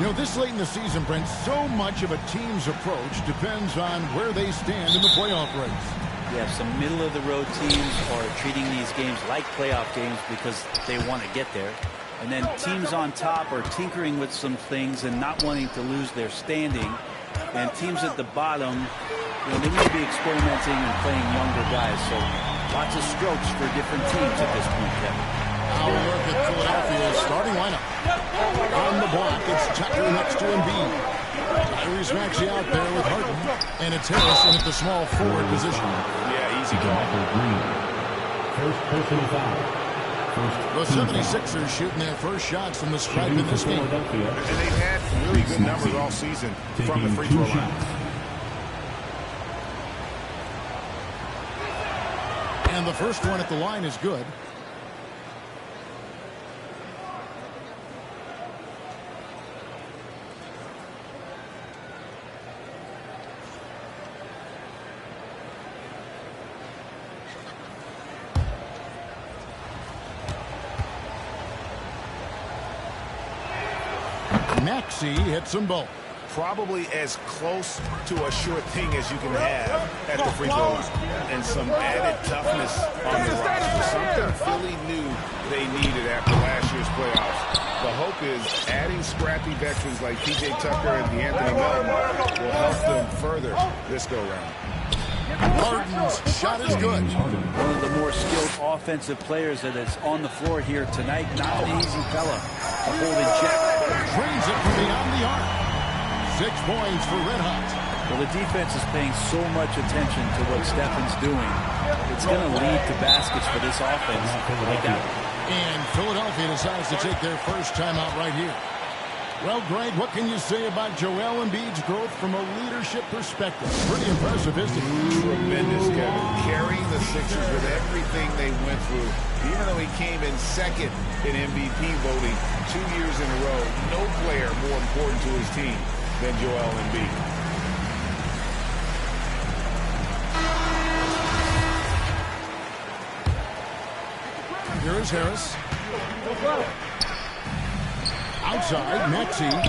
You know, this late in the season, Brent, so much of a team's approach depends on where they stand in the playoff race. Yeah, some middle-of-the-road teams are treating these games like playoff games because they want to get there. And then teams on top are tinkering with some things and not wanting to lose their standing. And teams at the bottom, you know, they may be experimenting and playing younger guys. So lots of strokes for different teams at this point, Kevin. Now look at Philadelphia's starting lineup. On the block, it's Tucker next to Embiid. Tyrese Maxey out there with Harden. And it's Harrison at the small forward position. Yeah, easy call. First personal foul. The 76ers shooting their first shots from the stripe in this game. And they've had really good numbers all season from the free throw line. And the first one at the line is good. Maxey hits them both. Probably as close to a sure thing as you can have at the free throw line. And some added toughness on the roster. Something Philly knew they needed after last year's playoffs. The hope is adding scrappy veterans like P.J. Tucker and DeAnthony Melton will help them further this go-round. Harden's shot is good. One of the more skilled offensive players that is on the floor here tonight. Not an easy fella to hold in check. Drains it from beyond the arc. 6 points for Red Hot. Well, the defense is paying so much attention to what Stephen's doing. It's going to lead to baskets for this offense. Like that. And Philadelphia decides to take their first timeout right here. Well, Greg, what can you say about Joel Embiid's growth from a leadership perspective? Pretty impressive, isn't it? Tremendous, Kevin. Carrying the Sixers with everything they went through. Even though he came in second in MVP voting 2 years in a row, no player more important to his team than Joel Embiid. Here is Harris. Outside, Maxey. Well,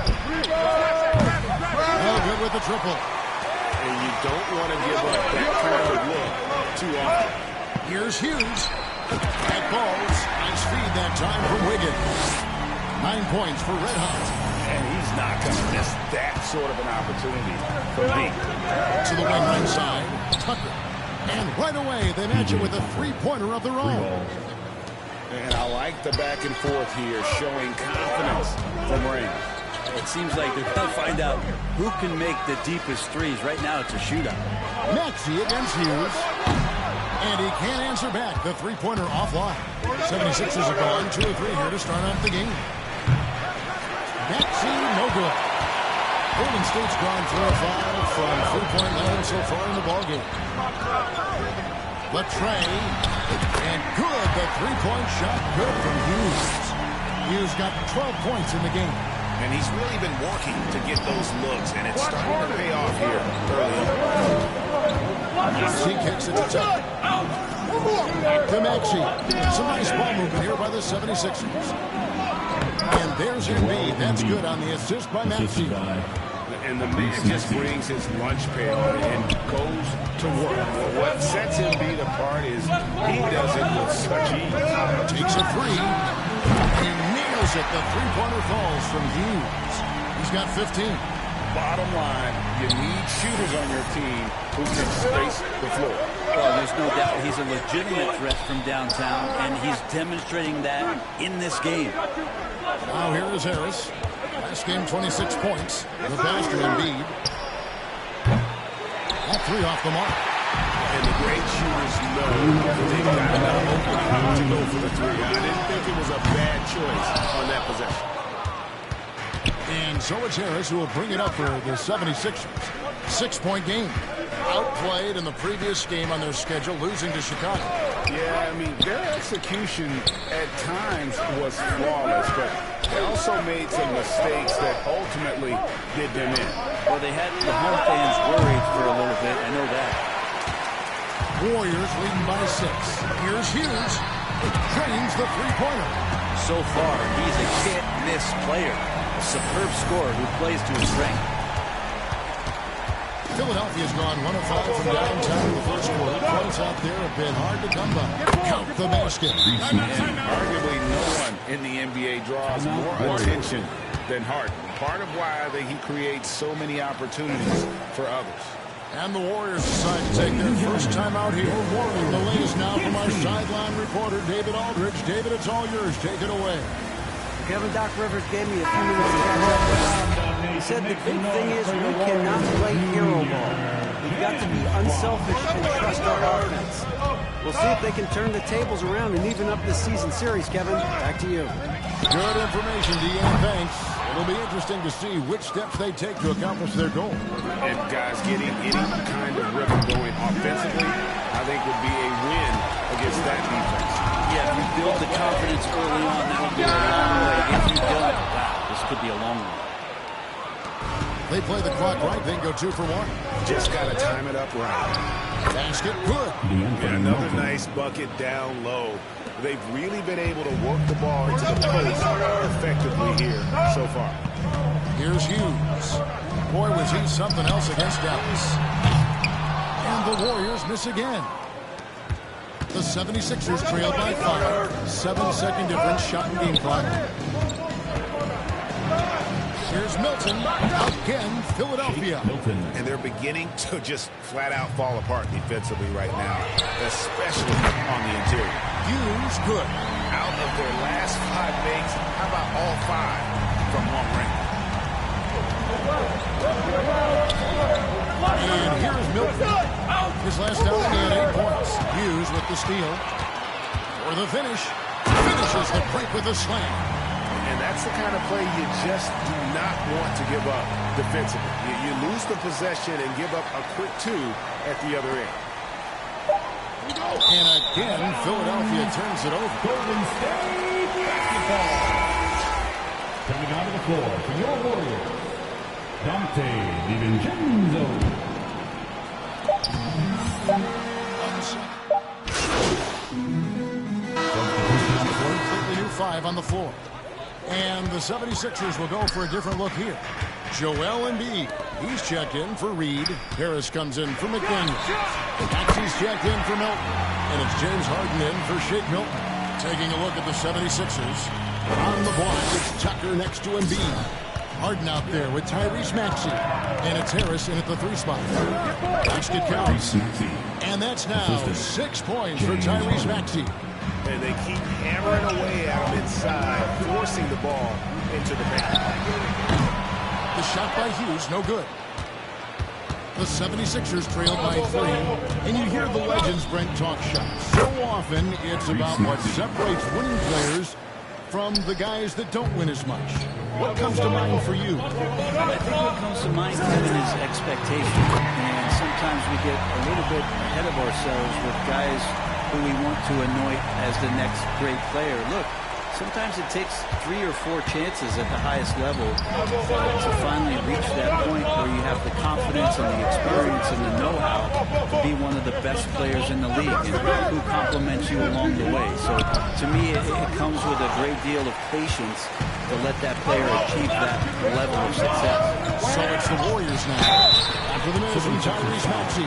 good with the triple. And you don't want to give up that kind of look too often. Here's Hughes. That balls. Nice feed that time from Wiggins. 9 points for Red Hot. And he's not going to miss that sort of an opportunity from me. To the wing right side, Tucker. And right away, they match it with a three-pointer of their own. And I like the back and forth here, showing confidence from Rain. It seems like they're going to find out who can make the deepest threes. Right now, it's a shootout. Maxey against Hughes. And he can't answer back. The three-pointer offline. 76ers are gone. 2 or 3 here to start off the game. Maxey, no good. Golden State's gone 4 or 5 from three-point land so far in the ballgame. Latrey. And good, the three-point shot, good from Hughes. Hughes got 12 points in the game. And he's really been working to get those looks, and it's starting to pay off here early on. He kicks it to Tucker. Back to Maxey. Some nice ball movement here by the 76ers. And there's Embiid. That's good on the assist by Maxey. And the man just brings his lunch pail and goes to work. What sets Embiid apart is he does it with such ease. Takes a three. He nails it. The three-pointer falls from Hughes. He's got 15. Bottom line, you need shooters on your team who can space the floor. Well, there's no doubt he's a legitimate threat from downtown, and he's demonstrating that in this game. Now here is Harris. Last game, 26 points. The pass to Embiid. That three off the mark. And the great shooters know they've got enough opening to go for the three. I didn't think it was a bad choice on that possession. And so it's Harris who will bring it up for the 76ers. 6-point game. Outplayed in the previous game on their schedule, losing to Chicago. Yeah, I mean, their execution at times was flawless, but they also made some mistakes that ultimately did them in. Well, they had the home fans worried for a little bit. I know that. Warriors leading by 6. Here's Hughes. Drains the three-pointer. So far, he's a can't-miss player. superb scorer who plays to his strength. Philadelphia's gone 1 of 5 from downtown in the first quarter. Points out there have been hard to come by. Count the basket. And arguably no one in the NBA draws more attention than Harden. Part of why he creates so many opportunities for others. And the Warriors decide to take their first time out here. The latest now from our sideline reporter, David Aldridge. David, it's all yours. Take it away. Kevin, Doc Rivers gave me a few minutes to catch up. He said the big thing is we cannot play hero ball. We've got to be unselfish and trust our offense. We'll see if they can turn the tables around and even up this season series, Kevin. Back to you. Good information, Deanne. Thanks. It'll be interesting to see which steps they take to accomplish their goal. And guys, getting any kind of rhythm going offensively, I think would be a win against that defense. Yeah, if you build the confidence early on, that'll go a long way. If you don't, wow, this could be a long one. They play the clock right, then go 2 for 1. Just got to time it up right. Basket, good. And another nice bucket down low. They've really been able to work the ball into the post effectively here so far. Here's Hughes. Boy, was he something else against Dallas. And the Warriors miss again. The 76ers trail by 5. 7-second difference, shot and game clock. Here's Milton. Again, Philadelphia. And they're beginning to just flat out fall apart defensively right now, especially on the interior. Hughes, good. Out of their last 5 makes, how about all 5 from long range? And here's Milton. His last outing, he had 8 points. Hughes with the steal. For the finish. Finishes the break with a slam. And that's the kind of play you just do not want to give up defensively. You lose the possession and give up a quick 2 at the other end. And again, Philadelphia turns it over. Golden State basketball. Coming onto the floor for your Warriors, Dante DiVincenzo. Completely new 5 on the floor. And the 76ers will go for a different look here. Joel Embiid. He's checked in for Reed. Harris comes in for McDaniel. Maxey's checked in for Milton. And it's James Harden in for Shake Milton. Taking a look at the 76ers. On the block, it's Tucker next to Embiid. Harden out there with Tyrese Maxey. And it's Harris in at the 3 spot. Basket counts. And that's now 6 points for Tyrese Maxey. And they keep hammering away at him inside, forcing the ball into the paint. The shot by Hughes, no good. The 76ers trailed by 3. And you hear the legends Brent talk shots. So often, it's about what separates winning players from the guys that don't win as much. What comes to mind for you? I think what comes to mind, Kevin, is expectation. And sometimes we get a little bit ahead of ourselves with guys who we want to anoint as the next great player. Look, sometimes it takes 3 or 4 chances at the highest level to finally reach that point where you have the confidence and the experience and the know-how to be one of the best players in the league and who complements you along the way. So to me, it comes with a great deal of patience to let that player achieve that level of success. So it's the Warriors now. After the miss from Tyrese Maxey.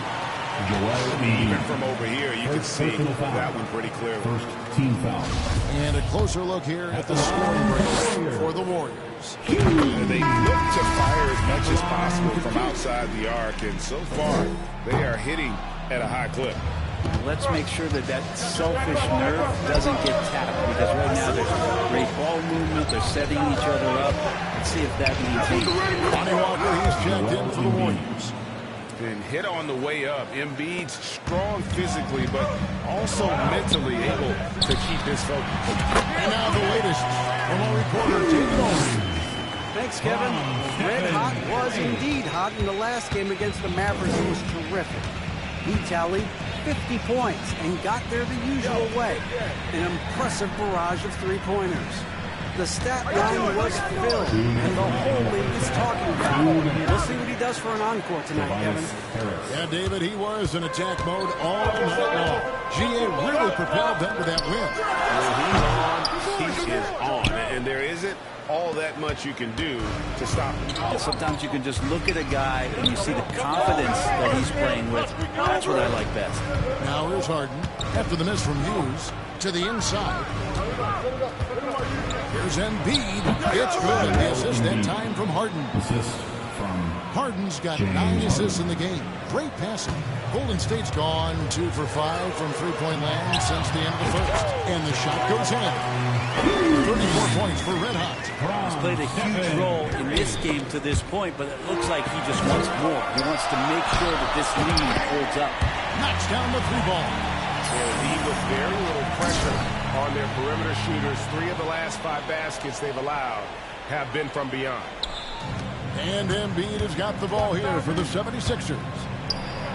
Even from over here, you can see that one pretty clearly. First team foul. And a closer look here at the scoring break for the Warriors. They look to fire as much as possible from outside the arc, and so far, they are hitting at a high clip. Let's make sure that that selfish nerve doesn't get tapped, because right now there's great ball movement. They're setting each other up. Let's see if that maintains. Lonnie Walker, he's checked in for the Warriors. And hit on the way up. Embiid's strong physically, but also mentally able to keep his focus. And now the latest from our reporter, David Aldridge. Thanks, Kevin. Red Hot was indeed hot in the last game against the Mavericks. It was terrific. He tallied 50 points and got there the usual way. An impressive barrage of 3-pointers. The stat line was filled, and the whole league is talking about it. We'll see what he does for an encore tonight, Kevin. Yeah, David, he was in attack mode all night long. GA really propelled them to that win. He is on, and there isn't all that much you can do to stop him. And sometimes you can just look at a guy and you see the confidence that he's playing with. That's what I like best. Now here's Harden. After the miss from Hughes to the inside. Here's Embiid. It's good. The assist that time from Harden. Assist from Harden's got 9 assists in the game. Great passing. Golden State's gone 2 for 5 from three-point land since the end of the first. And the shot goes in. 34 points for Red Hot. He's played a huge role in this game to this point, but it looks like he just wants more. He wants to make sure that this lead holds up. Knocks down the 3-ball. They'll lead with very little pressure on their perimeter shooters. 3 of the last 5 baskets they've allowed have been from beyond. And Embiid has got the ball here for the 76ers.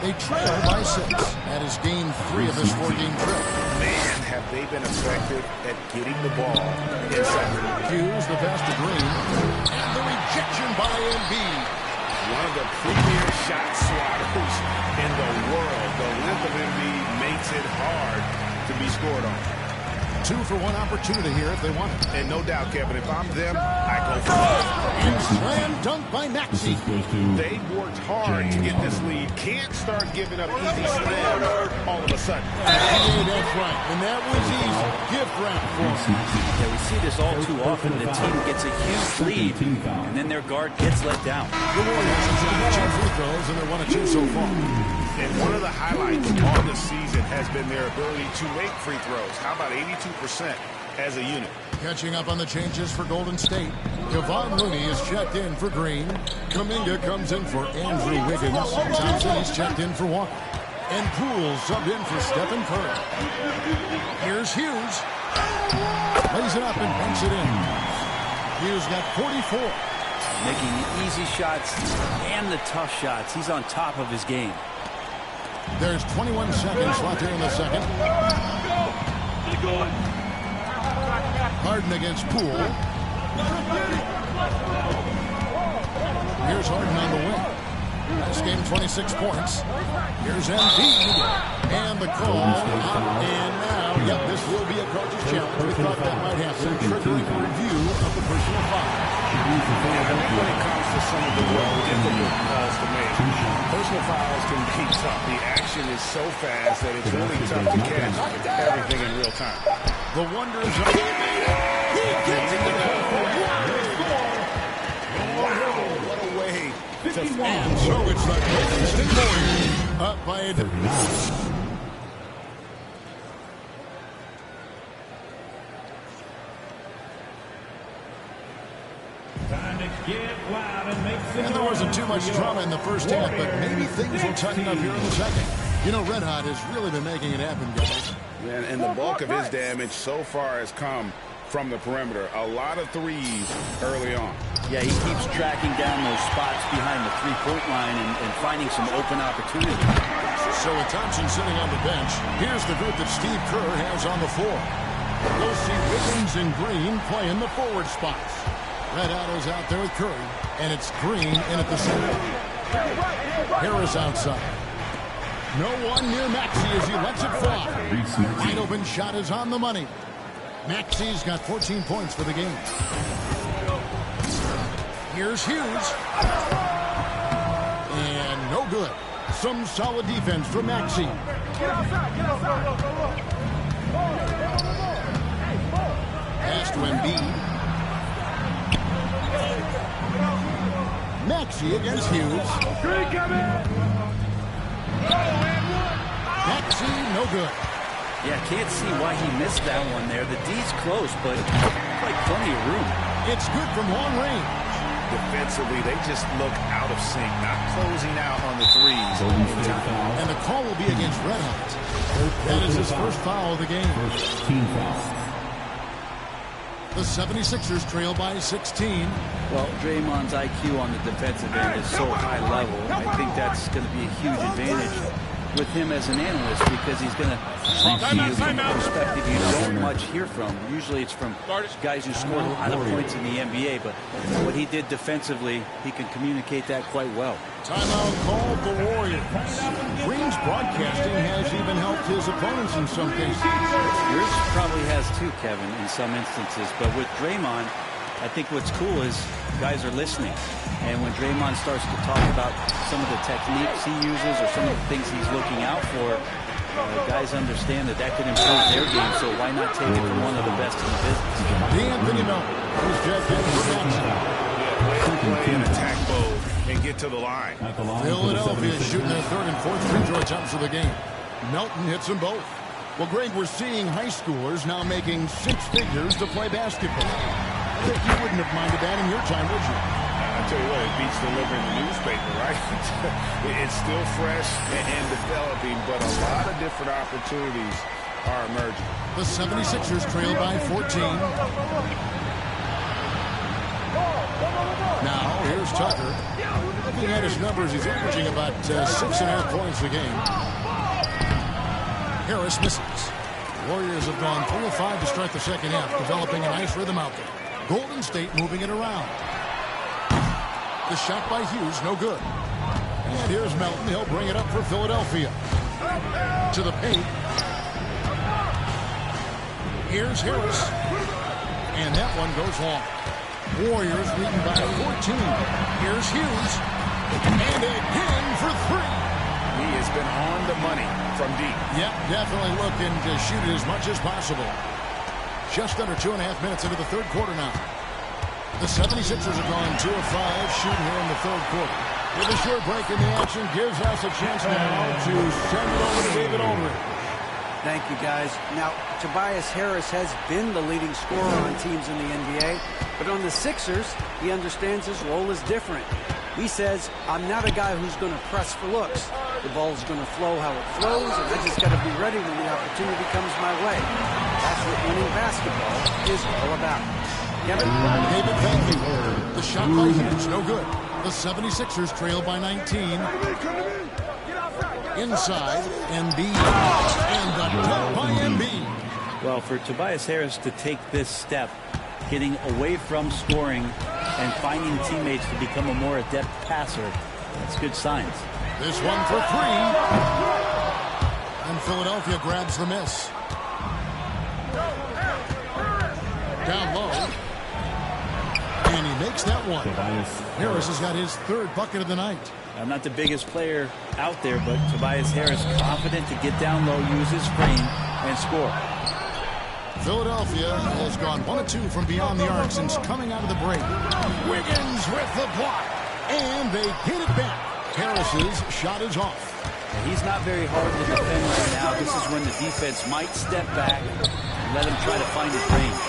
They trail by 6. That is game 3 of this 4-game trip. Man, have they been effective at getting the ball inside. Hughes, the pass to Green. And the rejection by Embiid. One of the premier shot swatters in the world. The length of Embiid makes it hard to be scored on. 2 for 1 opportunity here if they want it. And no doubt, Kevin, if I'm them, I go for it. And slam dunk by Maxey. They worked hard to get this lead. Can't start giving up easy slams all of a sudden. Yeah, that's right. And that was easy. Gift wrap for him. Yeah, we see this all too often. The team gets a huge lead, and then their guard gets let down. The Warriors have shot 2 free throws, and they're 1 of 2 so far. And one of the highlights on the season has been their ability to make free throws. How about 82% as a unit? Catching up on the changes for Golden State. Kevon Looney is checked in for Green. Kuminga comes in for Andrew Wiggins. Thompson is checked in for Walker. And Poole subbed in for Stephen Curry. Here's Hughes. Lays it up and banks it in. Hughes got 44. Making the easy shots and the tough shots. He's on top of his game. There's 21 seconds left here in the second. Harden against Poole. Here's Harden on the wing. This game, 26 points. Here's Embiid. And the call. And now, yep, this will be a coach's challenge. We thought that might happen. Triggering a review of the personal foul. When it comes to some of the more difficult calls to make, personal fouls can be tough. The action is so fast that it's really tough to catch everything in real time. The wonders of he gets it. Wow, what a way to And so it's the Golden State Warriors up by a time to get loud and make some And there wasn't too much drama in the first half, but maybe things will tighten up here in the second. You know, Red Hot has really been making it happen, guys. And the bulk of his damage so far has come from the perimeter. A lot of threes early on. Yeah, he keeps tracking down those spots behind the three-point line and finding some open opportunity. So with Thompson sitting on the bench, here's the group that Steve Kerr has on the floor. We'll see Wiggins and Green playing the forward spots. Red Otto's out there with Curry, and it's Green in at the center. Harris outside. No one near Maxey as he lets it fly. Wide open shot is on the money. Maxey's got 14 points for the game. Here's Hughes. And no good. Some solid defense from Maxey. Pass to Embiid. Maxey against Hughes. Maxey, no good. Yeah, can't see why he missed that one there. The D's close, but like plenty of room. It's good from long range. Defensively, they just look out of sync, not closing out on the threes. And the call will be against Red Hot. That is his first foul of the game. First team foul. The 76ers trail by 16. Well, Draymond's IQ on the defensive end is so high level. I think that's going to be a huge advantage with him as an analyst because he's going to talk to you from a perspective you don't much hear from. Usually it's from guys who scored a lot of points in the NBA, but what he did defensively, he can communicate that quite well. Timeout called the Warriors. Green's broadcasting has even helped his opponents in some cases. Yours probably has too, Kevin, in some instances, but with Draymond, I think what's cool is guys are listening. And when Draymond starts to talk about some of the techniques he uses or some of the things he's looking out for, guys understand that that could improve their game, so why not take it from one of the best in the business? D'Anthony Melton, who's checked in for Jackson. Play an attack mode and get to the line. Philadelphia shooting their third and fourth free throw attempts of the game. Melton hits them both. Well, Greg, we're seeing high schoolers now making six figures to play basketball. I think you wouldn't have minded that in your time, would you? I tell you what, it beats delivering the newspaper, right? It's still fresh and developing, but a lot of different opportunities are emerging. The 76ers trail by 14. Now, here's Tucker. Looking at his numbers, he's averaging about 6.5 points a game. Harris misses. Warriors have gone 3 of 5 to start the second half, developing a nice rhythm out there. Golden State moving it around. The shot by Hughes, no good. And here's Melton. He'll bring it up for Philadelphia. To the paint. Here's Harris. And that one goes long. Warriors leading by 14. Here's Hughes. And again for three. He has been on the money from deep. Yep, definitely looking to shoot it as much as possible. Just under 2.5 minutes into the third quarter now. The 76ers have gone 2 of 5 shooting here in the third quarter. With a short break in the action, gives us a chance now to send it over to David Aldridge. Thank you, guys. Now, Tobias Harris has been the leading scorer on teams in the NBA, but on the Sixers, he understands his role is different. He says, I'm not a guy who's going to press for looks. The ball's going to flow how it flows, and I just got to be ready when the opportunity comes my way. That's what winning basketball is all about. Kevin? David, thank you. The shot by Hughes, no good. The 76ers trail by 19. Inside, Embiid. And the dunk by Embiid. Well, for Tobias Harris to take this step, getting away from scoring and finding teammates to become a more adept passer, that's good signs. This one for three. And Philadelphia grabs the miss. Down low. And he makes that one. Harris has got his third bucket of the night. I'm not the biggest player out there, but Tobias Harris confident to get down low, use his frame, and score. Philadelphia has gone 1 of 2 from beyond the arc since coming out of the break. Wiggins with the block. And they get it back. Harris's shot is off. He's not very hard to defend right now. This is when the defense might step back and let him try to find his range.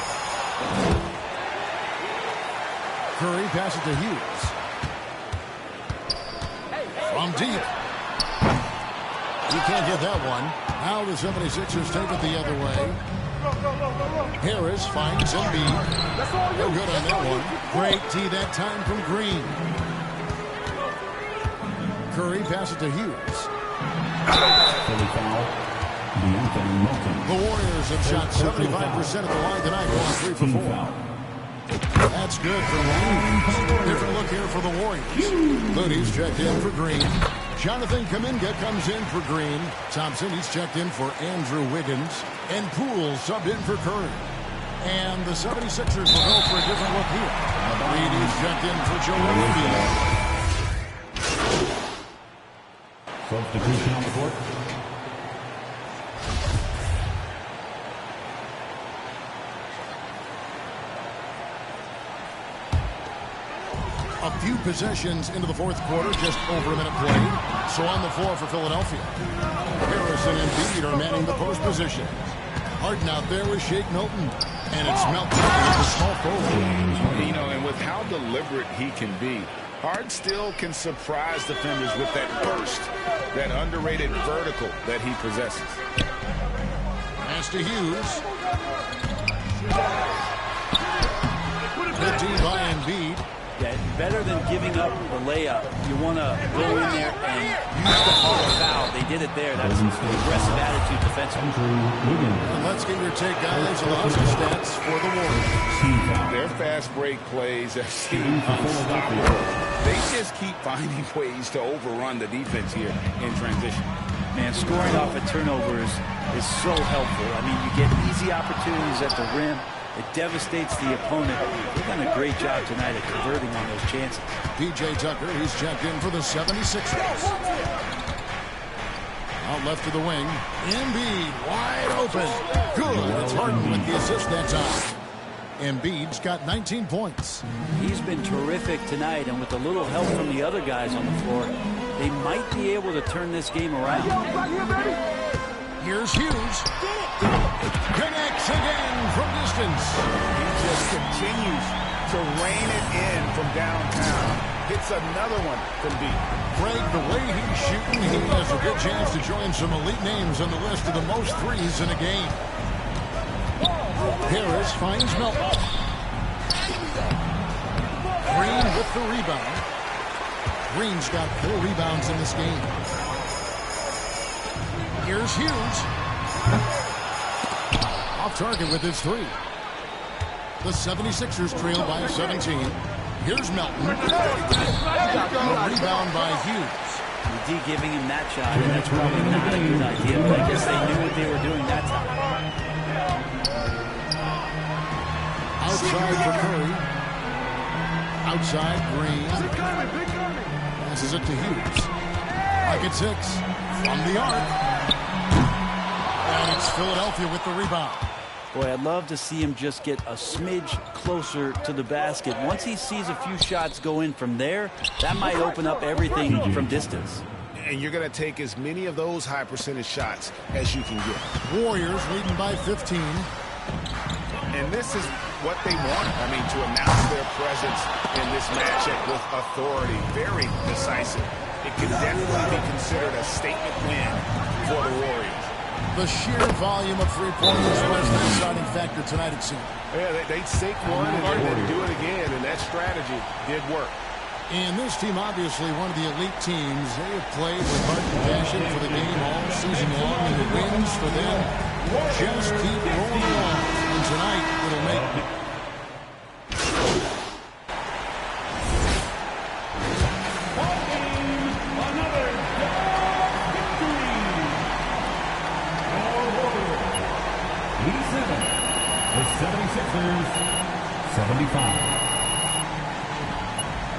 Curry passes to Hughes. From deep. He can't get that one. Now the 76ers take it the other way. Harris finds Embiid. No good on that one. Great tee that time from Green. Curry passes to Hughes. The Warriors have shot 75% of the line tonight, going 3 for 4. That's good for Green. Different look here for the Warriors. Looney's checked in for Green. Jonathan Kuminga comes in for Green. Thompson, he's checked in for Andrew Wiggins. And Poole subbed in for Curry. And the 76ers will go for a different look here. Reed is checked in for Joel Embiid. Substitution on the court. A few possessions into the fourth quarter, just over a minute played. So on the floor for Philadelphia. Harris and Embiid are manning the post position. Harden out there with Shake Milton. And it's Melton with the small forward. You know, and with how deliberate he can be, Harden still can surprise defenders with that burst, that underrated vertical that he possesses. Pass to Hughes. Good team by Embiid. Yeah, better than giving up the layup. You want to go in there and use the call of foul. They did it there. That's an aggressive attitude defensively. And let's get your take, guys, on the Hustle stats for the Warriors. Their fast break plays have seemed unstoppable. They just keep finding ways to overrun the defense here in transition. Man, scoring off of turnovers is so helpful. I mean, you get easy opportunities at the rim. It devastates the opponent. They've done a great job tonight at converting on those chances. P.J. Tucker, he's checked in for the 76ers. Out left to the wing. Embiid wide open. Good. It's Harden with the assist that time. Embiid's got 19 points. He's been terrific tonight, and with a little help from the other guys on the floor, they might be able to turn this game around. Here's Hughes. Connects again from distance. He just continues to rein it in from downtown. Hits another one from deep. Greg, the way he's shooting, he has a good chance to join some elite names on the list of the most threes in a game. Harris finds Melton. Green with the rebound. Green's got 4 rebounds in this game. Here's Hughes. Off target with his 3. The 76ers trail by 17. Here's Melton. A rebound by Hughes. D giving him that shot, and that's probably not a good idea, but I guess they knew what they were doing that time. Outside for Curry. Outside, Green. Passes it to Hughes. Pocket 6. From the arc. And it's Philadelphia with the rebound. Boy, I'd love to see him just get a smidge closer to the basket. Once he sees a few shots go in from there, that might open up everything from distance. And you're going to take as many of those high percentage shots as you can get. Warriors leading by 15. And this is what they want. I mean, to announce their presence in this matchup with authority. Very decisive. It can definitely be considered a statement win for the Warriors. The sheer volume of three-pointers was the deciding factor tonight, it seemed. Yeah, they'd sink one and then do it again, and that strategy did work. And this team, obviously one of the elite teams. They have played with heart and passion for the game all season long, and the wins for them just keep rolling along. And tonight, it'll make The 76ers, 75.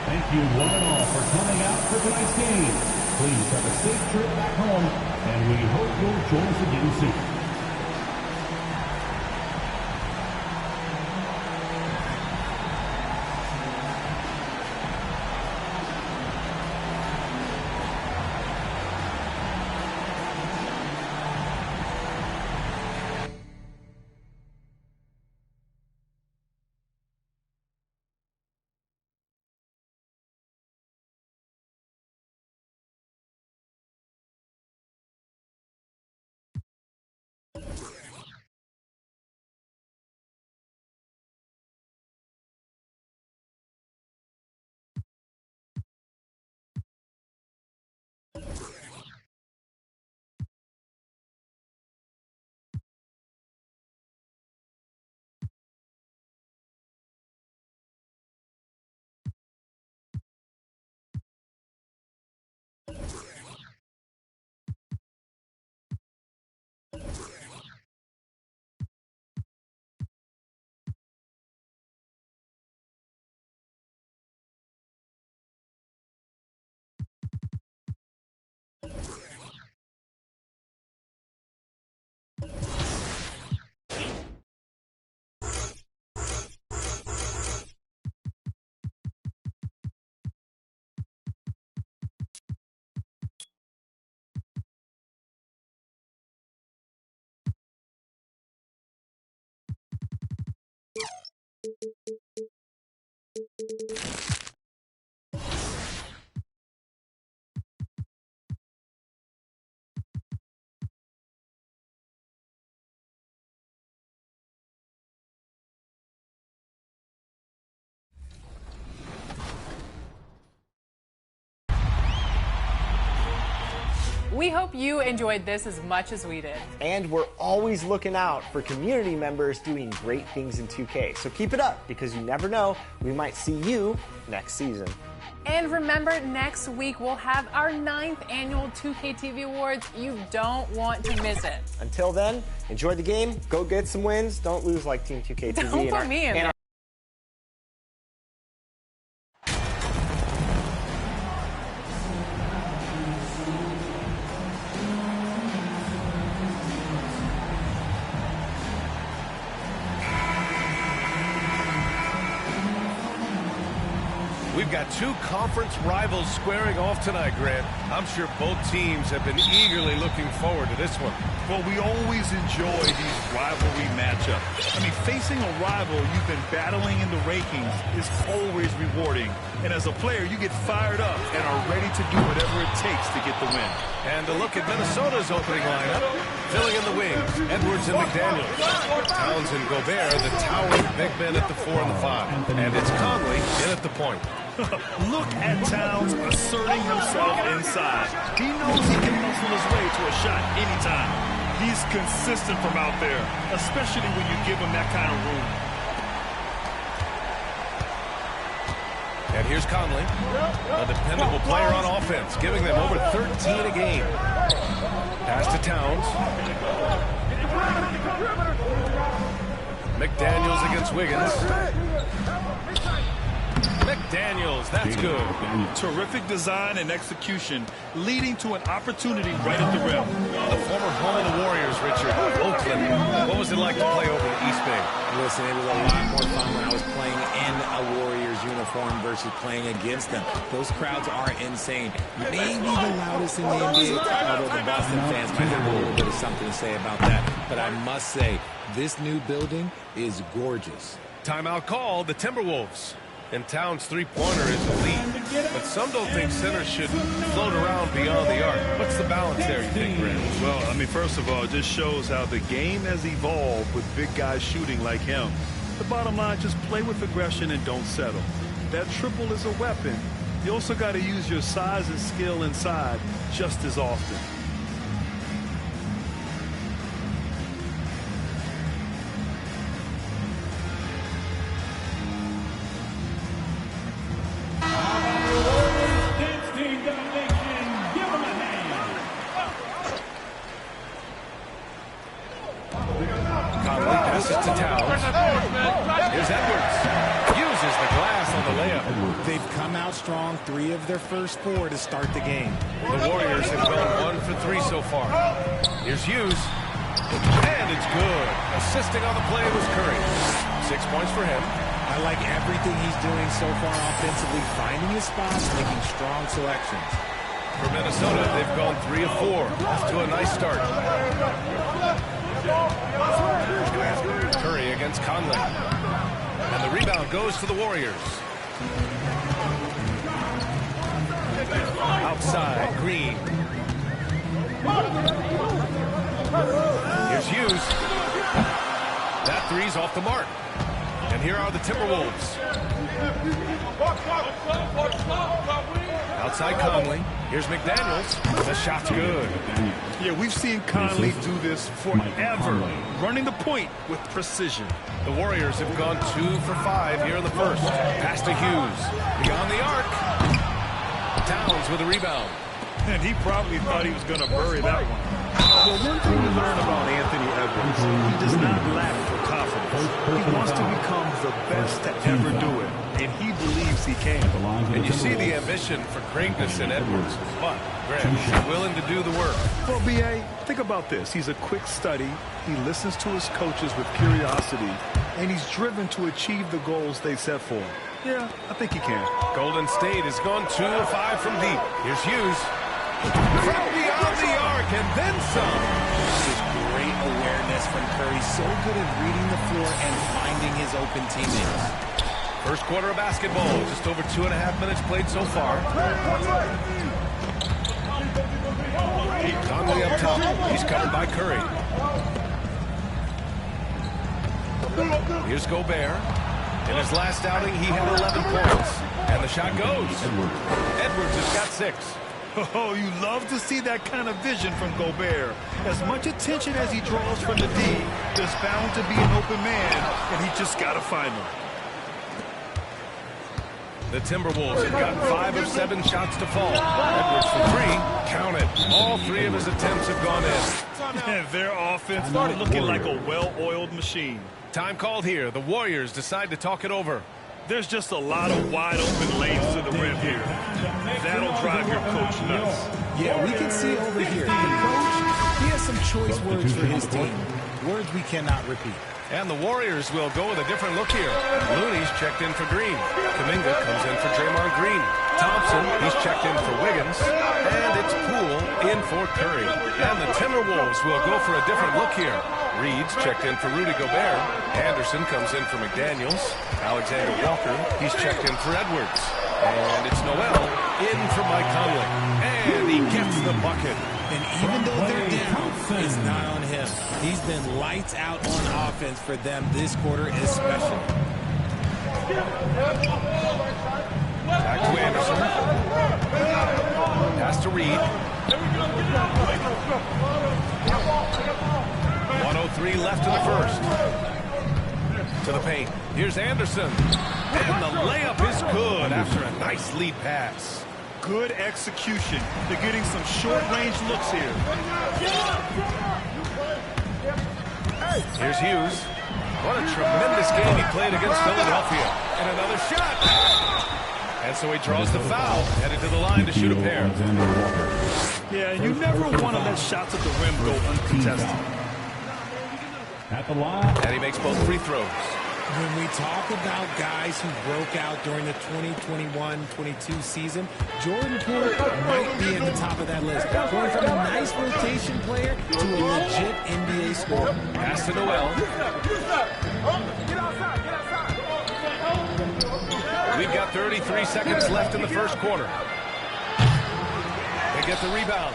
Thank you one and all for coming out for tonight's game. Please have a safe trip back home, and we hope you'll join us again soon. We hope you enjoyed this as much as we did. And we're always looking out for community members doing great things in 2K. So keep it up, because you never know, we might see you next season. And remember, next week we'll have our 9th annual 2K TV Awards. You don't want to miss it. Until then, enjoy the game, go get some wins, don't lose like Team 2K TV. Don't put me in there. We've got two conference rivals squaring off tonight, Grant. I'm sure both teams have been eagerly looking forward to this one. Well, we always enjoy these rivalry matchups. I mean, facing a rival you've been battling in the rankings is always rewarding. And as a player, you get fired up and are ready to do whatever it takes to get the win. And a look at Minnesota's opening lineup. Filling in the wings, Edwards and McDaniels. Towns and Gobert, the towering big men at the 4 and the 5. And it's Conley in at the point. Look at Towns asserting himself inside. He knows he can muscle his way to a shot anytime. He's consistent from out there, especially when you give him that kind of room. And here's Conley, a dependable player on offense, giving them over 13 a game. Pass to Towns. McDaniels against Wiggins. McDaniels, that's good. Terrific design and execution, leading to an opportunity right at the rim. The former home of the Warriors, Richard, Oakland. What was it like to play over the East Bay? Listen, it was a lot more fun when I was playing in a Warriors uniform versus playing against them. Those crowds are insane. Maybe the loudest in the NBA, although the Boston fans might have a little bit of something to say about that. But I must say, this new building is gorgeous. Timeout called, the Timberwolves. And Towns' three-pointer is elite. But some don't think centers should float around beyond the arc. What's the balance there, you think, Grant? Well, I mean, first of all, it just shows how the game has evolved with big guys shooting like him. The bottom line, just play with aggression and don't settle. That triple is a weapon. You also got to use your size and skill inside just as often. Strong, 3 of their first 4 to start the game. The Warriors have gone 1 for 3 so far. Here's Hughes. And it's good. Assisting on the play was Curry. 6 points for him. I like everything he's doing so far offensively, finding his spots, making strong selections. For Minnesota, they've gone 3 of 4. Off to a nice start. Curry against Conley. And the rebound goes to the Warriors. Outside, Green. Here's Hughes. That three's off the mark. And here are the Timberwolves. Outside Conley. Here's McDaniels. The shot's good. Yeah, we've seen Conley do this forever, running the point with precision. The Warriors have gone 2 for 5 here in the first. Pass to Hughes. Beyond the arc. Towns with a rebound. And he probably thought he was going to bury that one. Well, one thing we learn about Anthony Edwards, he does not lack for confidence. He wants to become the best to ever do it, and he believes he can. And you see the ambition for greatness in Edwards, but Grant, he's willing to do the work. Well, B.A., think about this. He's a quick study. He listens to his coaches with curiosity, and he's driven to achieve the goals they set for him. Yeah, I think he can. Golden State has gone 2 of 5 from deep. Here's Hughes. From beyond the arc, and then some. This is great awareness from Curry. So good at reading the floor and finding his open teammates. First quarter of basketball. Just over 2.5 minutes played so far. Conley up top. He's covered by Curry. Here's Gobert. In his last outing, he had 11 points. And the shot goes. Edwards has got 6. Oh, you love to see that kind of vision from Gobert. As much attention as he draws from the D, there's bound to be an open man, and he just got to find him. The Timberwolves have gotten 5 of 7 shots to fall. Edwards for 3. Count it. All 3 of his attempts have gone in. And their offense is looking like a well-oiled machine. Time called here. The Warriors decide to talk it over. There's just a lot of wide-open lanes to the rim here. That'll drive your coach nuts. Yeah, we can see over here. The coach, he has some choice words for his team. Words we cannot repeat. And the Warriors will go with a different look here. Looney's checked in for Green. Kuminga comes in for Draymond Green. Thompson, he's checked in for Wiggins. And it's Poole in for Curry. And the Timberwolves will go for a different look here. Reed's checked in for Rudy Gobert. Anderson comes in for McDaniels. Alexander Walker, he's checked in for Edwards. And it's Noel in for Mike Conley. And he gets the bucket. And even though they're down, it's not on him. He's been lights out on offense for them this quarter especially. Back to Anderson. Pass to Reed. 1:03 left in the first. To the paint. Here's Anderson. And the layup is good after a nice lead pass. Good execution. They're getting some short-range looks here. Here's Hughes. What a tremendous game he played against Philadelphia. And another shot. And so he draws the foul, headed to the line to shoot a pair. Yeah, you never want to let shots at the rim go uncontested. At the line. And he makes both free throws. When we talk about guys who broke out during the 2021-22 season, Jordan Poole might be at the top of that list. Going from a nice rotation player to a legit NBA scorer. Pass to Noel. We've got 33 seconds left in the first quarter. They get the rebound.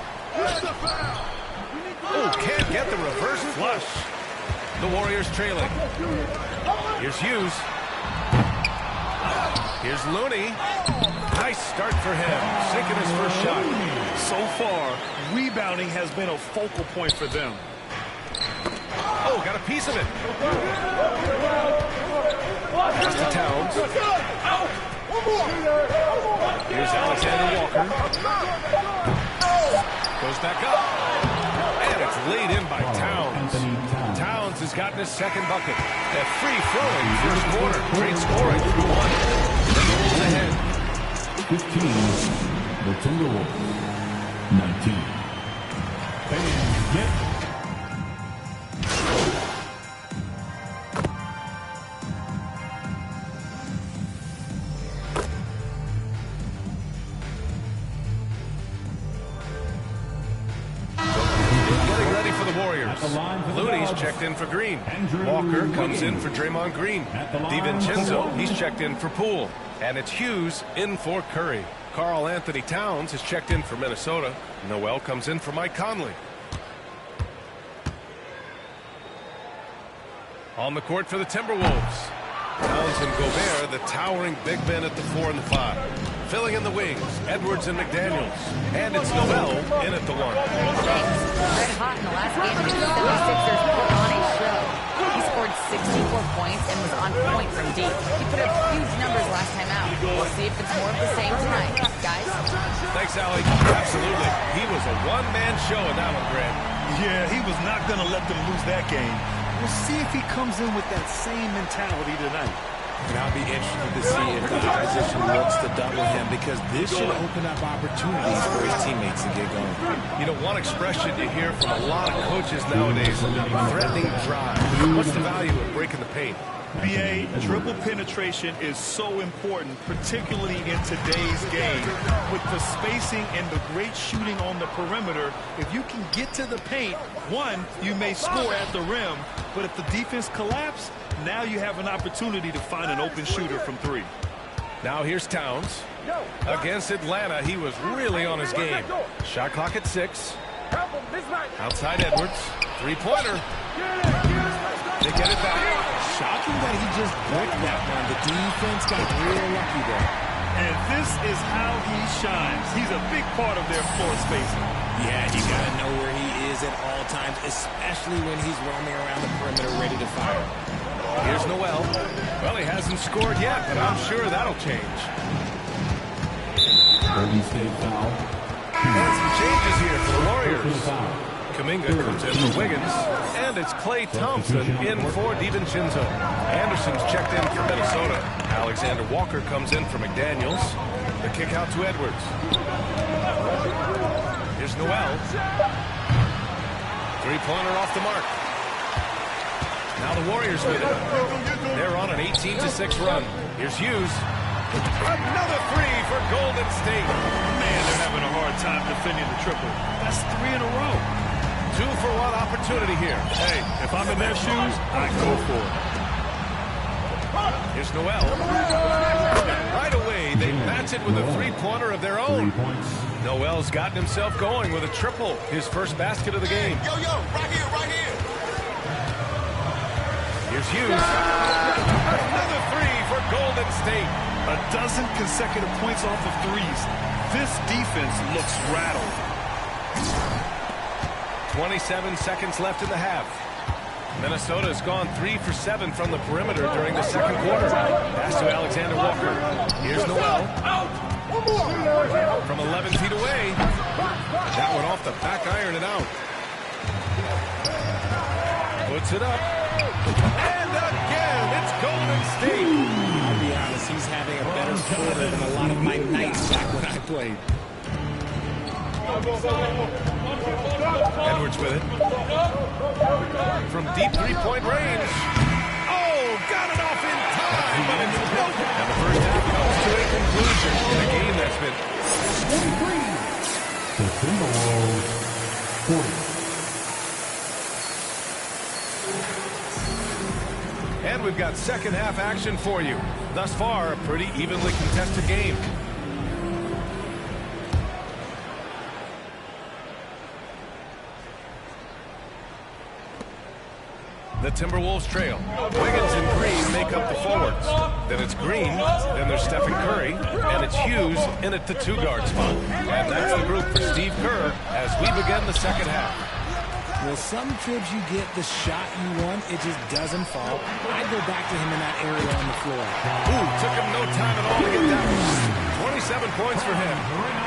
Oh, can't get the reverse flush. The Warriors trailing. Here's Hughes. Here's Looney. Nice start for him. Sinking his first shot. So far, rebounding has been a focal point for them. Oh, got a piece of it. Pass to Towns. Here's Alexander Walker. Goes back up. And it's laid in by Towns. Towns has gotten his second bucket. A free-flowing first quarter. Great scoring through one. The Wolves ahead. 15, the Timberwolves. 19. Fans get. Looney's checked in for Green. Walker comes in for Draymond Green. DiVincenzo, he's checked in for Poole. And it's Hughes in for Curry. Karl Anthony Towns is checked in for Minnesota. Noel comes in for Mike Conley. On the court for the Timberwolves. Towns and Gobert, the towering big men at the 4 and the 5. Filling in the wings, Edwards and McDaniels. And it's Noel in at the 1. Red hot in the last game against the 76ers put on a show. He scored 64 points and was on point from deep. He put up huge numbers last time out. We'll see if it's more of the same tonight. Guys? Thanks, Allie. Absolutely. He was a one-man show in that one, Grant. Yeah, he was not going to let them lose that game. We'll see if he comes in with that same mentality tonight. And I'll be interested to see if the opposition looks to double him, because this should open up opportunities for his teammates to get going. You know, one expression you hear from a lot of coaches nowadays is threatening drive. What's the value of breaking the paint? BA, dribble penetration is so important, particularly in today's game. With the spacing and the great shooting on the perimeter, if you can get to the paint, one, you may score at the rim, but if the defense collapses, now you have an opportunity to find an open shooter from 3. Now here's Towns. Against Atlanta, he was really on his game. Shot clock at 6. Outside Edwards. Three-pointer. They get it back. Shocking that he just bricked that one. The defense got real lucky there. And this is how he shines. He's a big part of their floor spacing. Yeah, you got to know where he is at all times, especially when he's roaming around the perimeter ready to fire. Here's Noel. Well, he hasn't scored yet, but I'm sure that'll change. Golden State foul. And some changes here for the Warriors. Kuminga comes in for Wiggins, and it's Klay Thompson in for DiVincenzo. Anderson's checked in for Minnesota. Alexander Walker comes in for McDaniels. The kick out to Edwards. Here's Noel. Three-pointer off the mark. Now the Warriors with it. They're on an 18-6 run. Here's Hughes. Another three for Golden State. Man, they're having a hard time defending the triple. That's 3 in a row. 2-for-1 opportunity here. Hey, if I'm in their shoes, I go for it. Here's Noel. Right away, they match it with a three-pointer of their own. Noel's gotten himself going with a triple. His first basket of the game. Yo, right here, right here. Here's Hughes. Another three for Golden State. A dozen consecutive points off of threes. This defense looks rattled. 27 seconds left in the half. Minnesota has gone 3 for 7 from the perimeter during the second quarter. Pass to Alexander Walker. Here's Noel. From 11 feet away. That one off the back iron and out. Puts it up. And again, it's Golden State. I'll be honest, he's having a better quarter than a lot of my nights back when I played. Edwards with it. From deep three-point range. Oh, got it off in time, but it's broken. And the first half comes to a conclusion in a game that's been 23. The Timberwolves 40. And we've got second half action for you. Thus far, a pretty evenly contested game. The Timberwolves trail. Wiggins and Green make up the forwards. Then it's Green, then there's Stephen Curry, and it's Hughes in at the two-guard spot. And that's the group for Steve Kerr as we begin the second half. Well, some trips you get the shot you want, it just doesn't fall. I'd go back to him in that area on the floor. Ooh, took him no time at all to get that one. 27 points for him.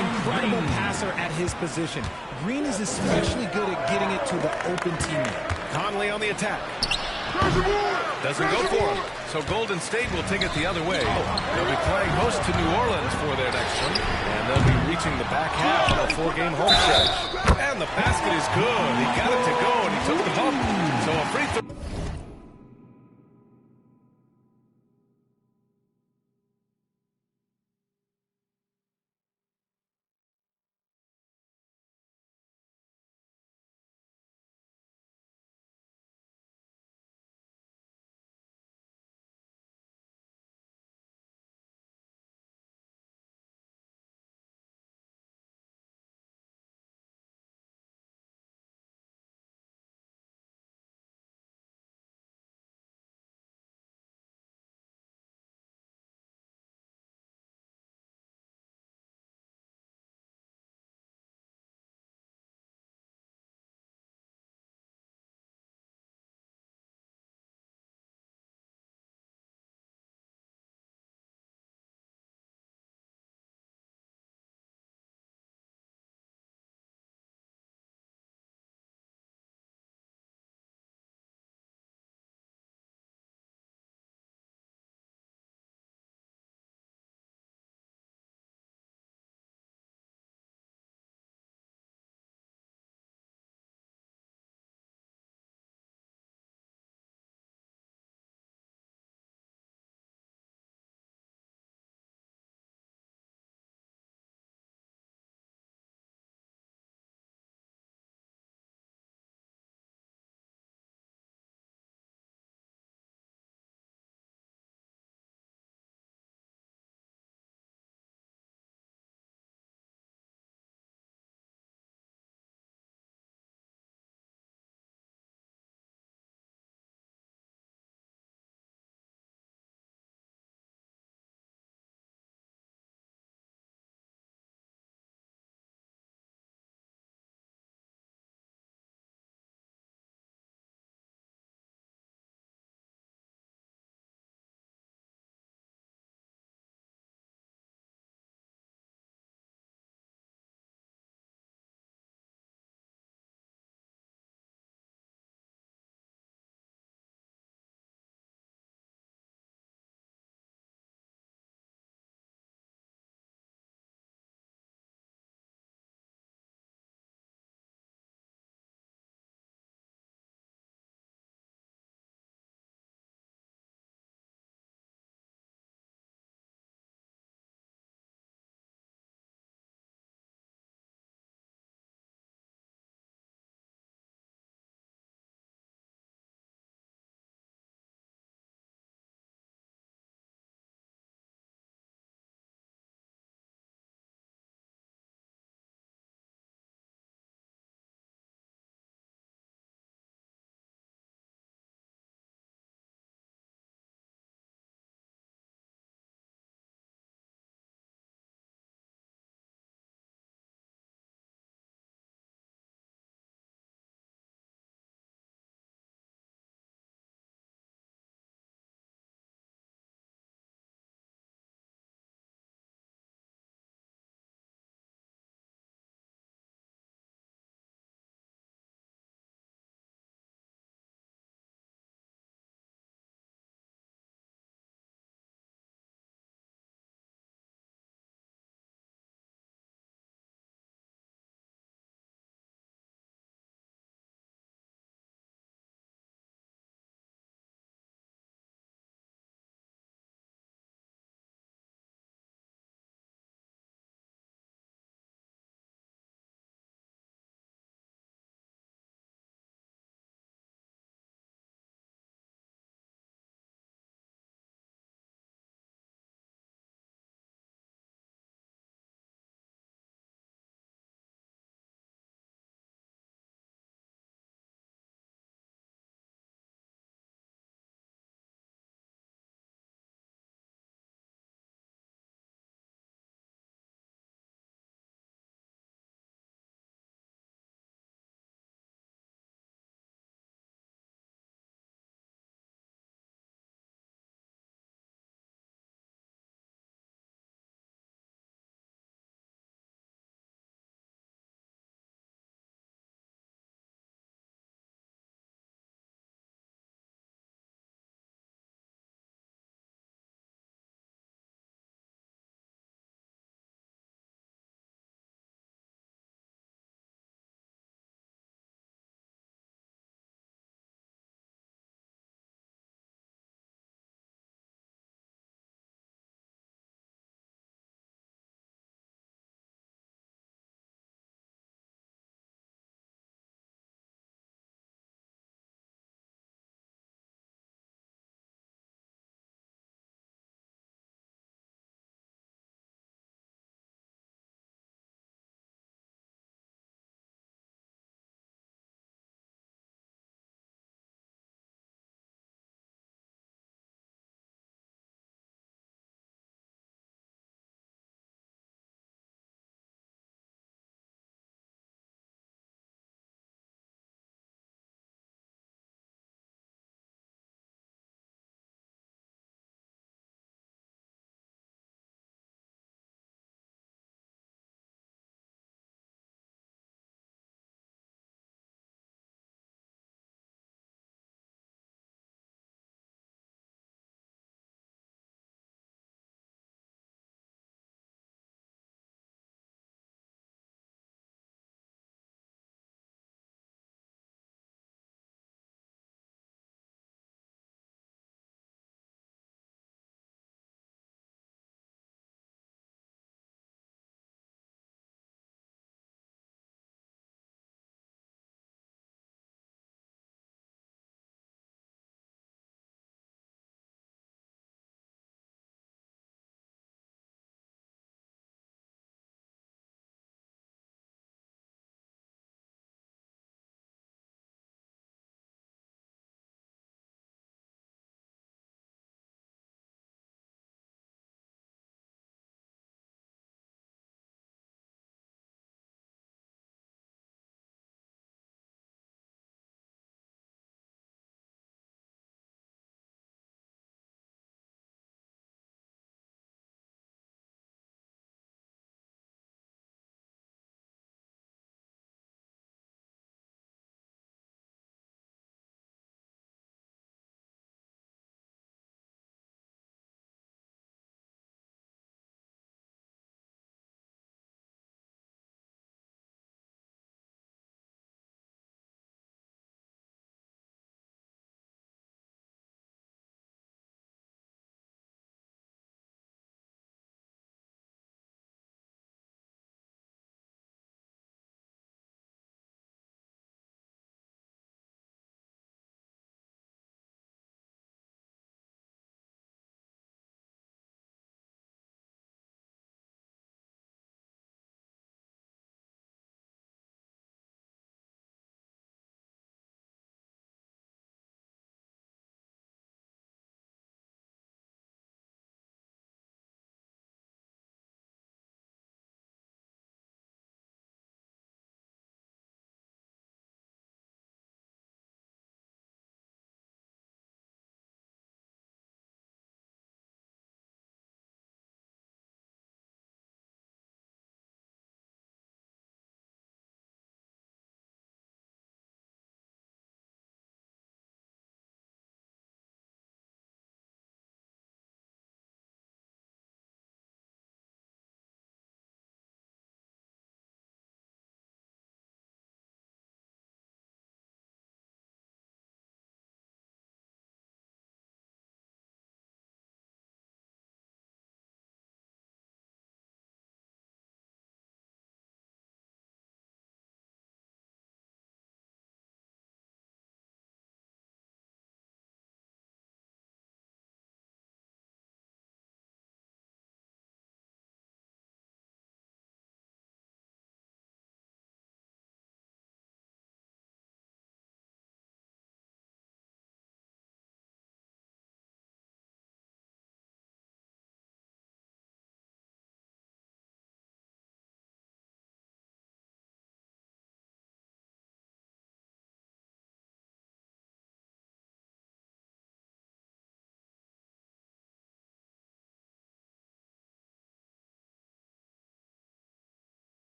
Incredible passer at his position. Green is especially good at getting it to the open teammate. Conley on the attack. Doesn't go for him. So Golden State will take it the other way. They'll be playing host to New Orleans for their next one. And they'll be reaching the back half of a 4-game home stretch. And the basket is good. He got it to go, and he took the bump. So a free throw.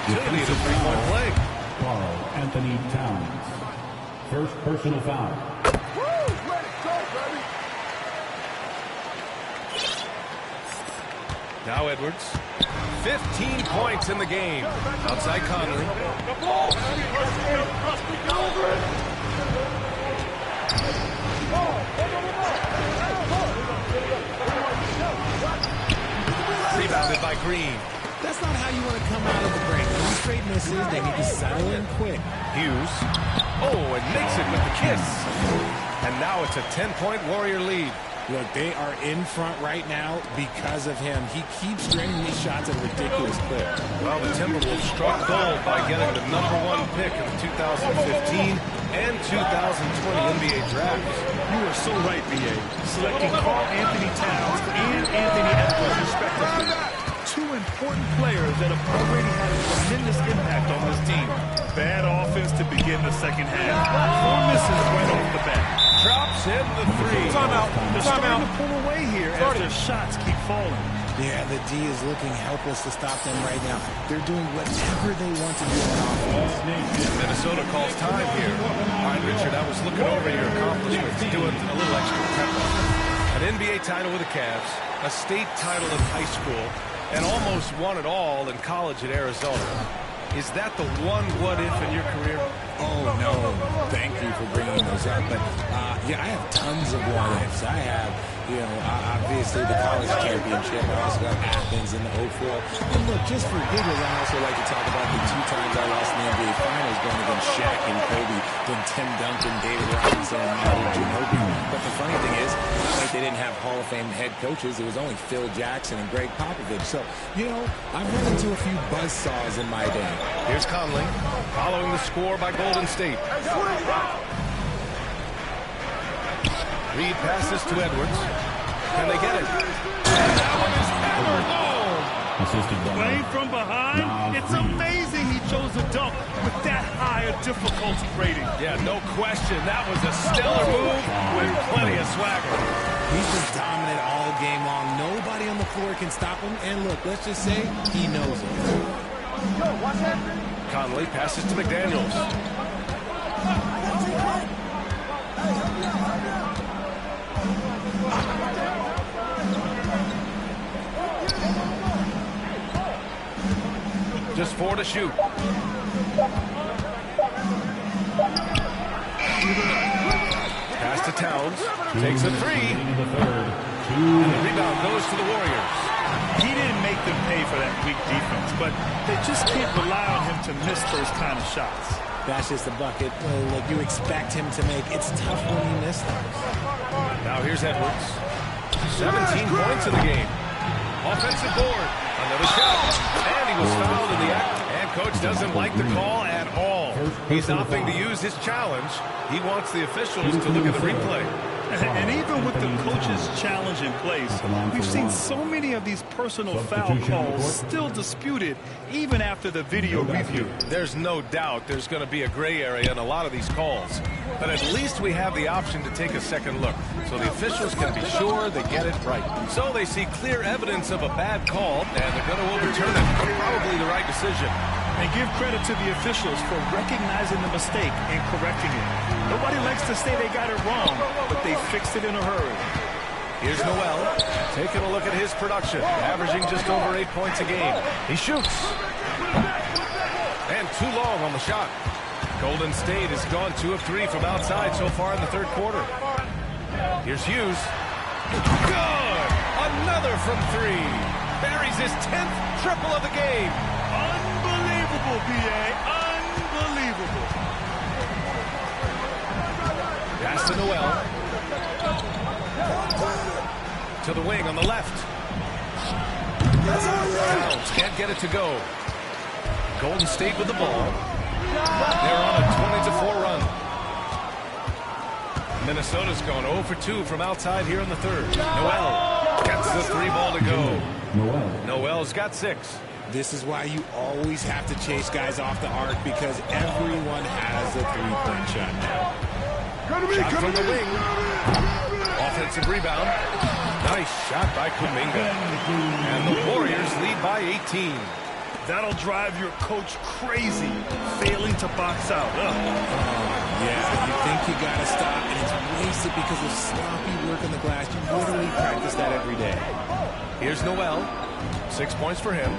opportunity at a three-point play. Carl Anthony Towns. First personal foul. Now Edwards. 15 points in the game. Outside Conley. Rebounded by Green. That's not how you want to come out of the break. 3 straight misses. They need to settle in quick. Hughes. Oh, and makes it with the kiss. And now it's a 10-point Warrior lead. Look, they are in front right now because of him. He keeps draining these shots at a ridiculous clip. Well, the Timberwolves struck gold by getting the #1 pick in the 2015 and 2020 NBA drafts. You are so right, B.A. Selecting Carl Anthony Towns and Anthony Edwards, respectively. 2 important players that have already had a tremendous impact on this team. Bad offense to begin the second half. 4 misses right off the bat. Drops in the 3. Timeout. They're starting to pull away here as their shots keep falling. Yeah, the D is looking helpless to stop them right now. They're doing whatever they want to do on offense. Minnesota calls time here. All right, Richard, I was looking over your accomplishments, doing a little extra tempo. An NBA title with the Cavs, a state title in high school, and almost won it all in college at Arizona. Is that the one what-if in your career? Oh, no. Thank you for bringing those up. But, yeah, I have tons of what-ifs. I have, obviously the college championship. I also got Athens in the 04. And look, just for giggles, I also like to talk about the 2 times I lost in the NBA Finals going against Shaq and Kobe, then Tim Duncan, David Robinson, and Manu Ginobili. But the funny thing is, not like they didn't have Hall of Fame head coaches. It was only Phil Jackson and Greg Popovich. So, I've run into a few buzzsaws in my day. Here's Conley, following the score by Golden State. Reed passes to Edwards. Can they get it? And that one is hammered home. Playing from behind, it's amazing he chose a dunk with that high a difficulty rating. Yeah, no question. That was a stellar move with plenty of swagger. He's been dominant all game long. Nobody on the floor can stop him. And look, let's just say he knows it. Conley passes to McDaniels. Just 4 to shoot. Pass to Towns. Takes a 3. And the rebound goes to the Warriors. He didn't make them pay for that weak defense, but they just can't rely on him to miss those kind of shots. That's just a bucket. Look, you expect him to make. It's tough when he misses those. Now here's Edwards. 17 points in the game. Offensive board. Another shot. And he was fouled in the act. And coach doesn't like the call at all. He's opting to use his challenge. He wants the officials to look at the replay. And even with the coach's challenge in place, we've seen so many of these personal foul calls still disputed even after the video review. There's no doubt there's going to be a gray area in a lot of these calls. But at least we have the option to take a second look, so the officials can be sure they get it right. So they see clear evidence of a bad call, and they're going to overturn it. Probably the right decision. And give credit to the officials for recognizing the mistake and correcting it. Nobody likes to say they got it wrong, but they fixed it in a hurry. Here's Noel, taking a look at his production, averaging just over 8 points a game. He shoots. And too long on the shot. Golden State has gone 2 of 3 from outside so far in the third quarter. Here's Hughes. Good! Another from 3. Buries his 10th triple of the game. Unbelievable, B.A. Unbelievable. Pass to Noel. To the wing on the left. Towns can't get it to go. Golden State with the ball. They're on a 20-4 run. Minnesota's gone 0 for 2 from outside here in the third. Noel gets the 3 ball to go. Noel's got 6. This is why you always have to chase guys off the arc, because everyone has a 3-point shot now. Shot from the wing. Offensive rebound. Nice shot by Kuminga. And the Warriors lead by 18. That'll drive your coach crazy, failing to box out. Yeah, you think you got to stop, and it's wasted because of sloppy work on the glass. You literally practice that every day. Here's Noel. 6 points for him.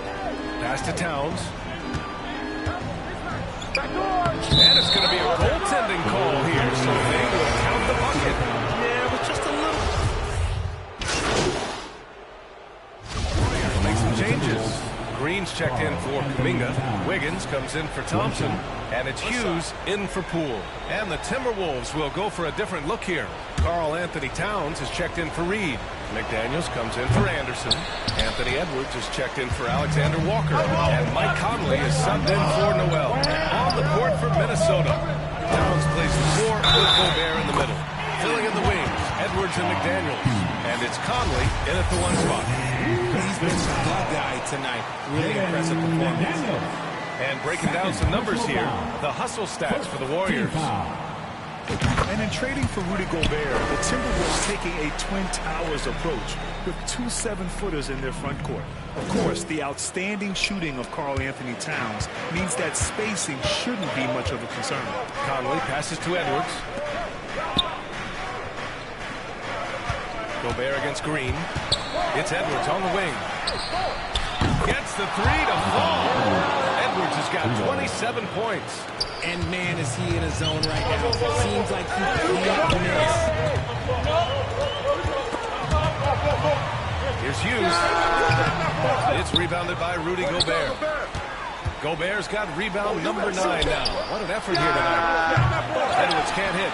Pass to Towns. And it's going to be a goaltending call here, so they will count the bucket. Yeah, with just a little. Make some changes. Green's checked in for Kuminga. Wiggins comes in for Thompson. And it's Hughes in for Poole. And the Timberwolves will go for a different look here. Karl Anthony Towns is checked in for Reed. McDaniels comes in for Anderson. Anthony Edwards is checked in for Alexander Walker. And Mike Conley is subbed in for Noel. On the court for Minnesota. Towns plays the 4 with Gobert in the middle. Filling in the wings, Edwards and McDaniels. And it's Conley in at the 1 spot. He's been the guy tonight. Really impressive performance. And breaking down some numbers here, the hustle stats for the Warriors. And in trading for Rudy Gobert, the Timberwolves taking a Twin Towers approach with 2 7-footers in their front court. Of course, the outstanding shooting of Karl Anthony Towns means that spacing shouldn't be much of a concern. Conley passes to Edwards. Gobert against Green. It's Edwards on the wing. Gets the 3 to fall. Edwards has got 27 points. And man, is he in a zone right now. Seems like he can't miss. Here's Hughes. It's rebounded by Rudy Gobert. Gobert's got rebound number 9 now. What an effort here tonight. Edwards can't hit.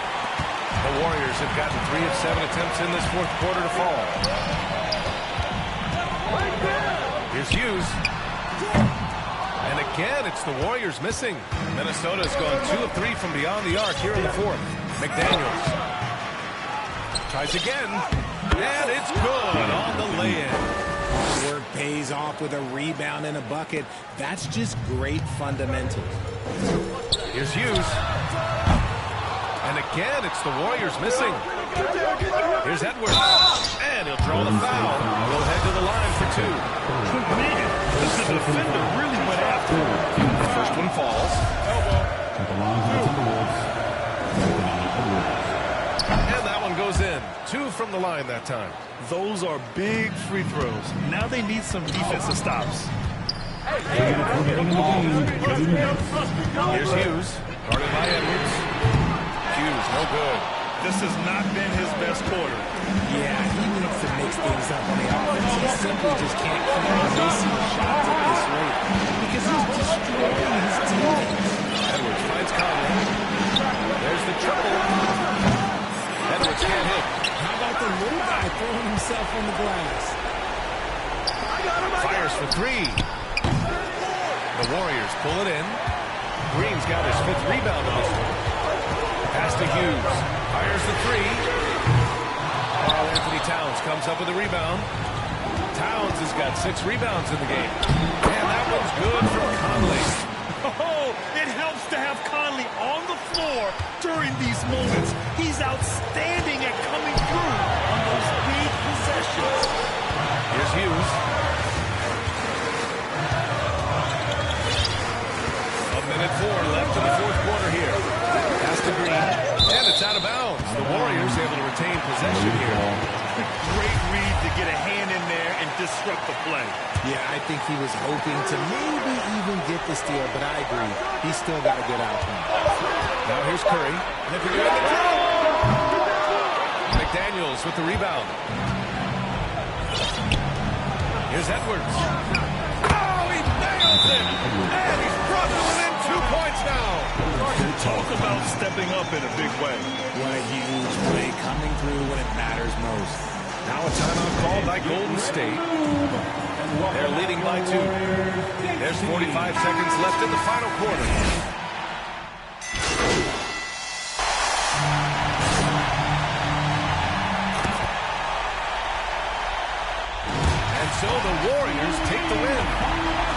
The Warriors have gotten 3 of 7 attempts in this 4th quarter to fall. Here's Hughes. And again, it's the Warriors missing. Minnesota's gone 2 of 3 from beyond the arc here in the 4th. McDaniels tries again. And it's good on the lay-in. Hard work pays off with a rebound and a bucket. That's just great fundamentals. Here's Hughes. And again, it's the Warriors missing. Here's Edwards. And he'll draw the foul. He'll head to the line for 2. Man, the defender really went after him. The first one falls. And that one goes in. 2 from the line that time. Those are big free throws. Now they need some defensive stops. Here's Hughes. Guarded by Edwards. Hughes, no good. This has not been his best quarter. Yeah, he needs to mix things up on the offense. He simply just can't keep missing shots at this rate because he's destroying his teammates. Edwards finds Conley. There's the triple. Edwards can't hit. How about the little guy throwing himself on the glass? Fires for 3. The Warriors pull it in. Green's got his 5th rebound in this one. Pass to Hughes. Fires the 3. Karl Anthony Towns comes up with a rebound. Towns has got 6 rebounds in the game. And that one's good from Conley. Oh, it helps to have Conley on the floor during these moments. He's outstanding at coming through on those big possessions. Here's Hughes. A minute 4 left in the 4th quarter here. Pass to Green. And it's out of bounds. The Warriors able to retain possession here. Great read to get a hand in there and disrupt the play. Yeah, I think he was hoping to maybe even get the steal, but I agree. He's still got a good outcome. Now here's Curry. McDaniels with the rebound. Here's Edwards. Oh, he nails it! And he's brought it within 2 points now. Talk about stepping up in a big way. What a huge play coming through when it matters most. Now a timeout called by Golden State. They're leading by 2. There's 45 seconds left in the final quarter. And so the Warriors take the win.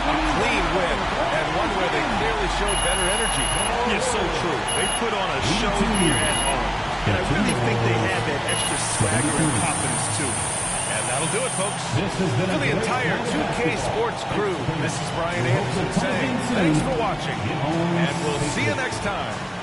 A clean win, and one where they clearly showed better energy. It's so true. They put on a show here at home. And I really think they had that extra swagger and confidence, too. And that'll do it, folks. This has been For the a great entire 2K Sports crew, this is Brian Anderson saying thanks for watching, and we'll see you next time.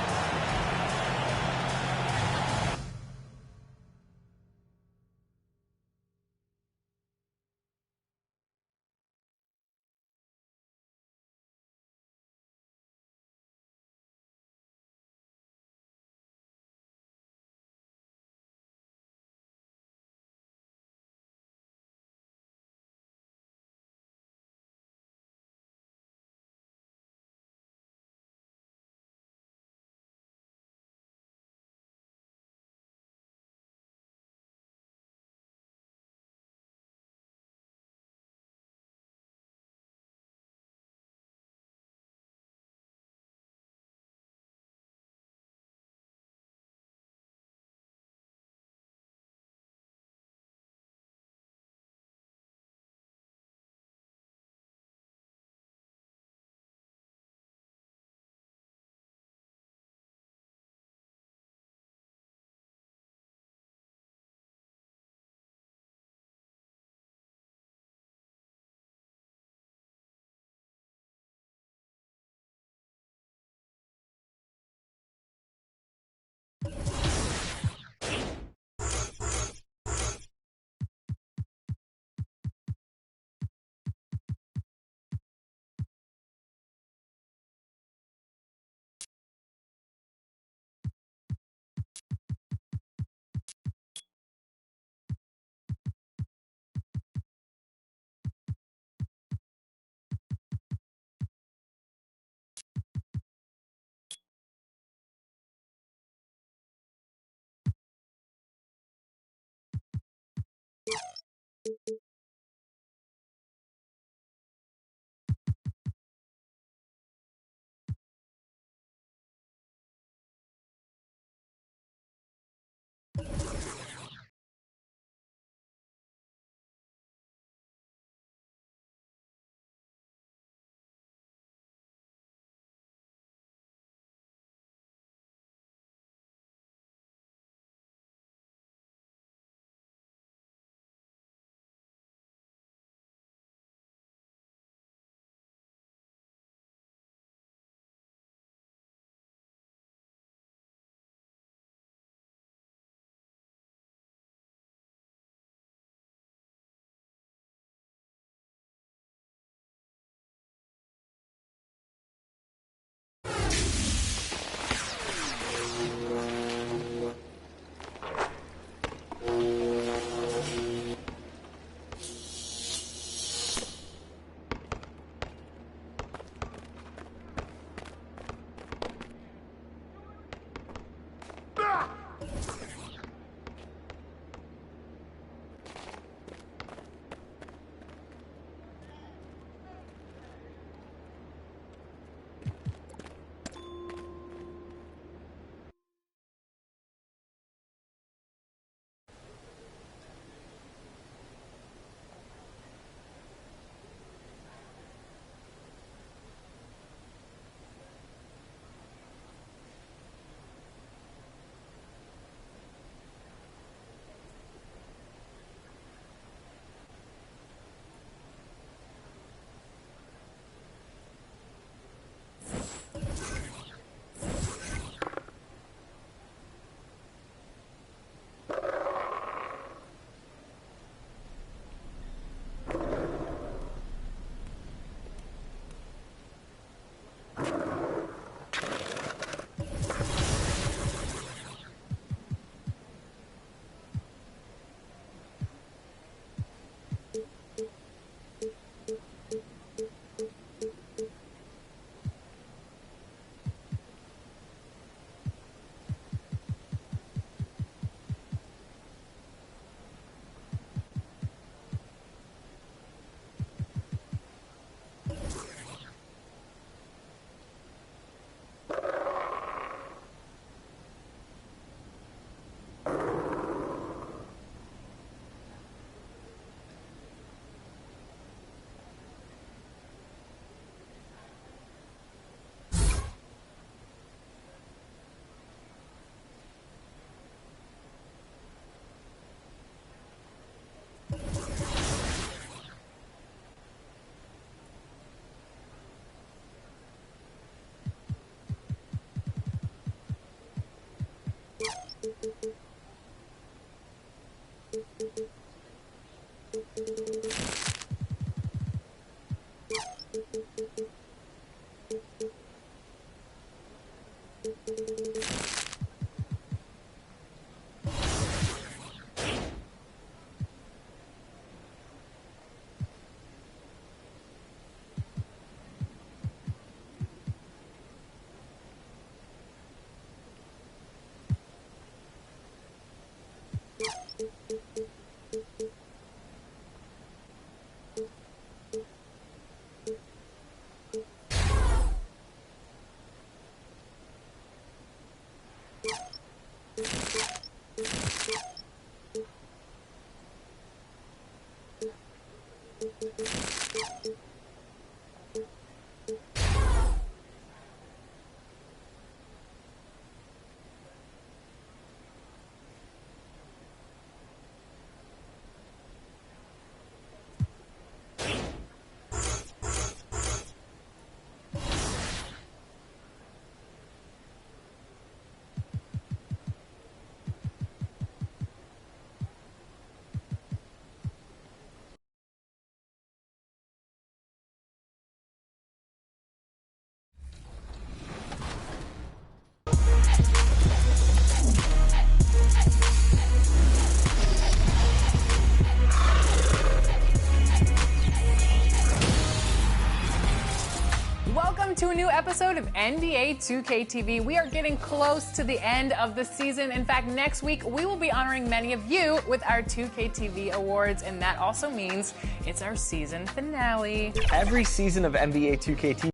Welcome to a new episode of NBA 2K TV. We are getting close to the end of the season. In fact, next week we will be honoring many of you with our 2K TV awards, and that also means it's our season finale. Every season of NBA 2K TV.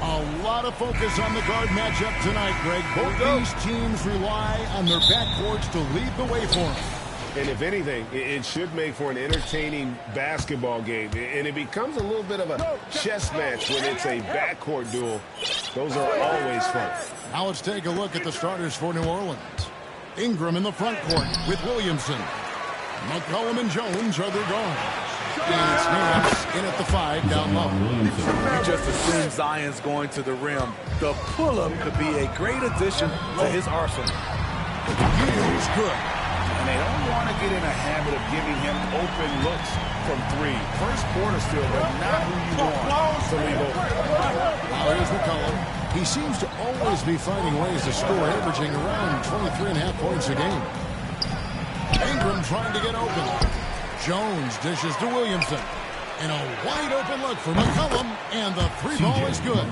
A lot of focus on the guard matchup tonight, Greg. Both these teams rely on their backcourts to lead the way for them. And if anything, it should make for an entertaining basketball game. And it becomes a little bit of a chess match when it's a backcourt duel. Those are always fun. Now let's take a look at the starters for New Orleans. Ingram in the front court with Williamson. McCollum and Jones are their guards. And it's Nance in at the 5 down low. You just assume Zion's going to the rim. The pull-up could be a great addition to his arsenal. He's good. And they don't want to get in a habit of giving him open looks from 3. First quarter still, but not who you want to leave open. Now here's McCollum. He seems to always be finding ways to score, averaging around 23.5 points a game. Ingram trying to get open. Jones dishes to Williamson. And a wide-open look for McCollum, and the 3 ball is good.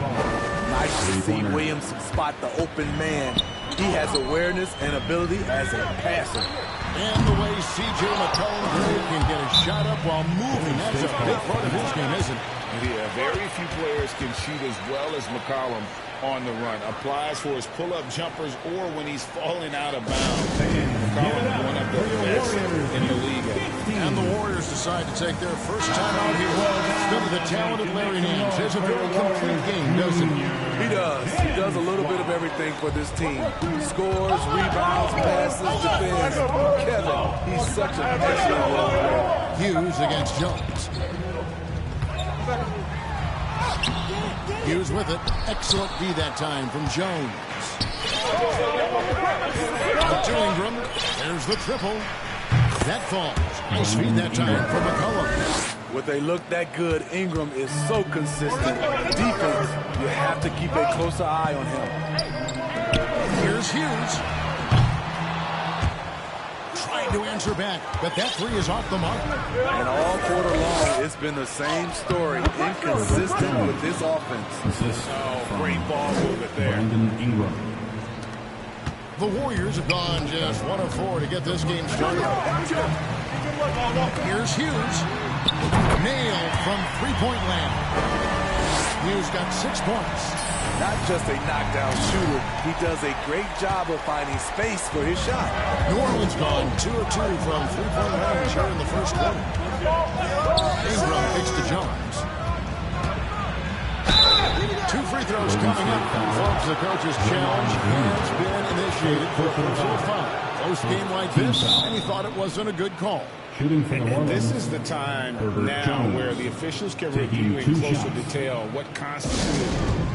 Nice to see Williamson spot the open man. He has awareness and ability as a passer. And the way C.J. McCollum can get a shot up while moving, that's a big part of his game, isn't it? Yeah, very few players can shoot as well as McCollum on the run. Applies for his pull-up jumpers or when he's falling out of bounds. McCollum is one of the best in the league. And the Warriors decide to take their first time out here. Still the talented Larry Nance has a very complete game, doesn't he? He does. He does a little bit of everything for this team. Scores, rebounds, passes, defends. Kevin, he's such an excellent role player. Hughes against Jones. Hughes with it. Excellent D that time from Jones. Up to Ingram. There's the triple. That falls. Nice feed that time from McCollum. With a look that good, Ingram is so consistent. Defense, you have to keep a closer eye on him. Here's Hughes. Trying to answer back, but that 3 is off the mark. And all quarter long, it's been the same story. Inconsistent with this offense. Oh, great ball movement there. Ingram. The Warriors have gone just 1 of 4 to get this game started. Here's Hughes. Nailed from 3-point land. Hughes got 6 points. Not just a knockdown shooter, he does a great job of finding space for his shot. New Orleans gone 2 of 2 from 3-point range here in the first quarter. Ingram kicks to Jones. 2 free throws coming up. Folks, the coach's challenge has been initiated for personal foul. Close game like this, and he thought it wasn't a good call. And this is the time now where the officials can review in closer detail what constituted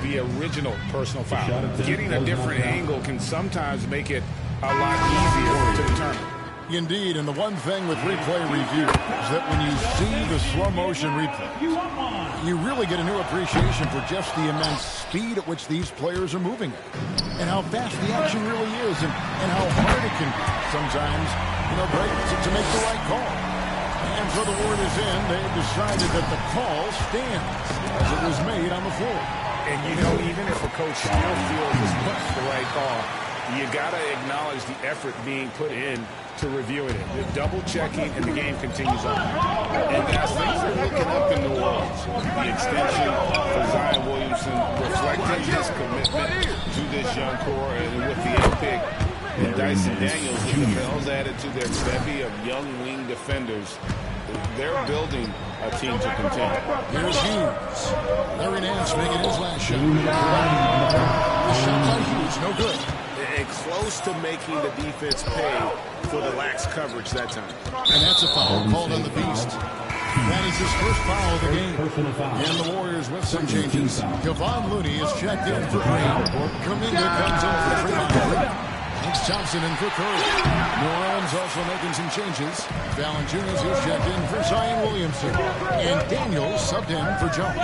the original personal foul. Getting a different angle can sometimes make it a lot easier to determine. Indeed, and the one thing with replay review is that when you see the slow motion replay, you really get a new appreciation for just the immense speed at which these players are moving and how fast the action really is and how hard it can sometimes, break to make the right call. And so the word is in, they've decided that the call stands as it was made on the floor. And even if a coach still feels it's not the right call, you got to acknowledge the effort being put in to reviewing it. The double checking, and the game continues on. And as things are looking up in New Orleans, the extension for Zion Williamson reflecting his commitment to this young core, and with the pick, And Dyson Daniels, with the Bells added to their bevy of young wing defenders, they're building a team to contend. Here's Hughes. Larry Nance making his last shot. The shot by Hughes, no good. And close to making the defense pay for the lax coverage that time. And that's a foul called on the Beast. That is his first foul of the game. And the Warriors with some changes. Kevon Looney is checked in for Green. Kuminga comes in for Draymond. It's Thompson in for Curry. New Orleans also making some changes. Valanciunas is checked in for Zion Williamson. And Daniels subbed in for Jones.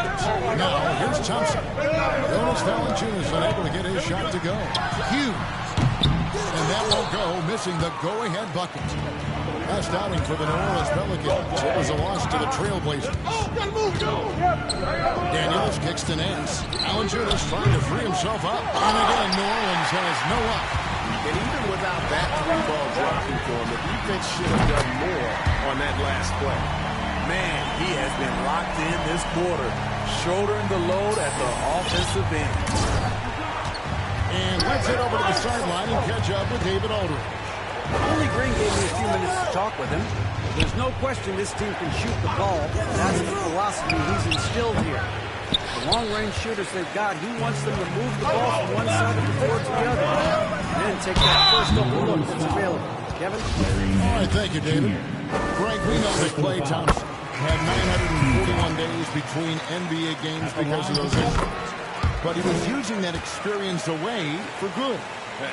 Now, here's Thompson. Jonas Valanciunas unable to get his shot to go. Hughes. And that won't go, missing the go-ahead bucket. Last outing for the New Orleans Pelicans. It was a loss to the Trailblazers. Daniels kicks to Nance. Valanciunas trying to free himself up. And again, New Orleans has no up. And even without that three-ball dropping for him, the defense should have done more on that last play. Man, he has been locked in this quarter, shouldering the load at the offensive end. And let's head over to the sideline and catch up with David Aldridge. Only Green gave me a few minutes to talk with him. There's no question this team can shoot the ball. That's the philosophy he's instilled here. The long-range shooters they've got, he wants them to move the ball from one side of the floor to the other. And then take that first open look that's available. Kevin? All right, thank you, David. Greg, we know that Klay Thompson had 941 days between NBA games because of those injuries. But he was using that experience away for good.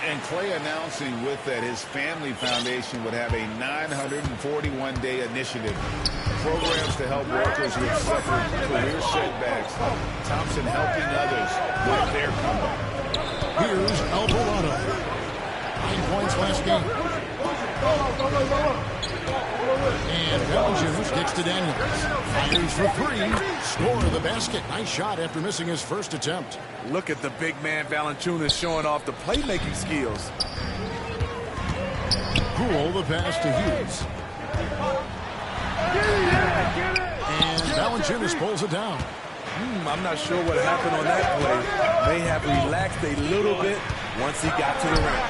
And Klay announcing with that his family foundation would have a 941-day initiative. Programs to help workers who have suffered career setbacks. Thompson helping others with their comeback. Here's Alvarado. 9 points last game. And Valanciunas kicks to Daniels. Fires for three. Score the basket. Nice shot after missing his first attempt. Look at the big man Valanciunas showing off the playmaking skills. Poole the pass to Hughes. And Valanciunas pulls it down. I'm not sure what happened on that play. May have relaxed a little bit once he got to the rim.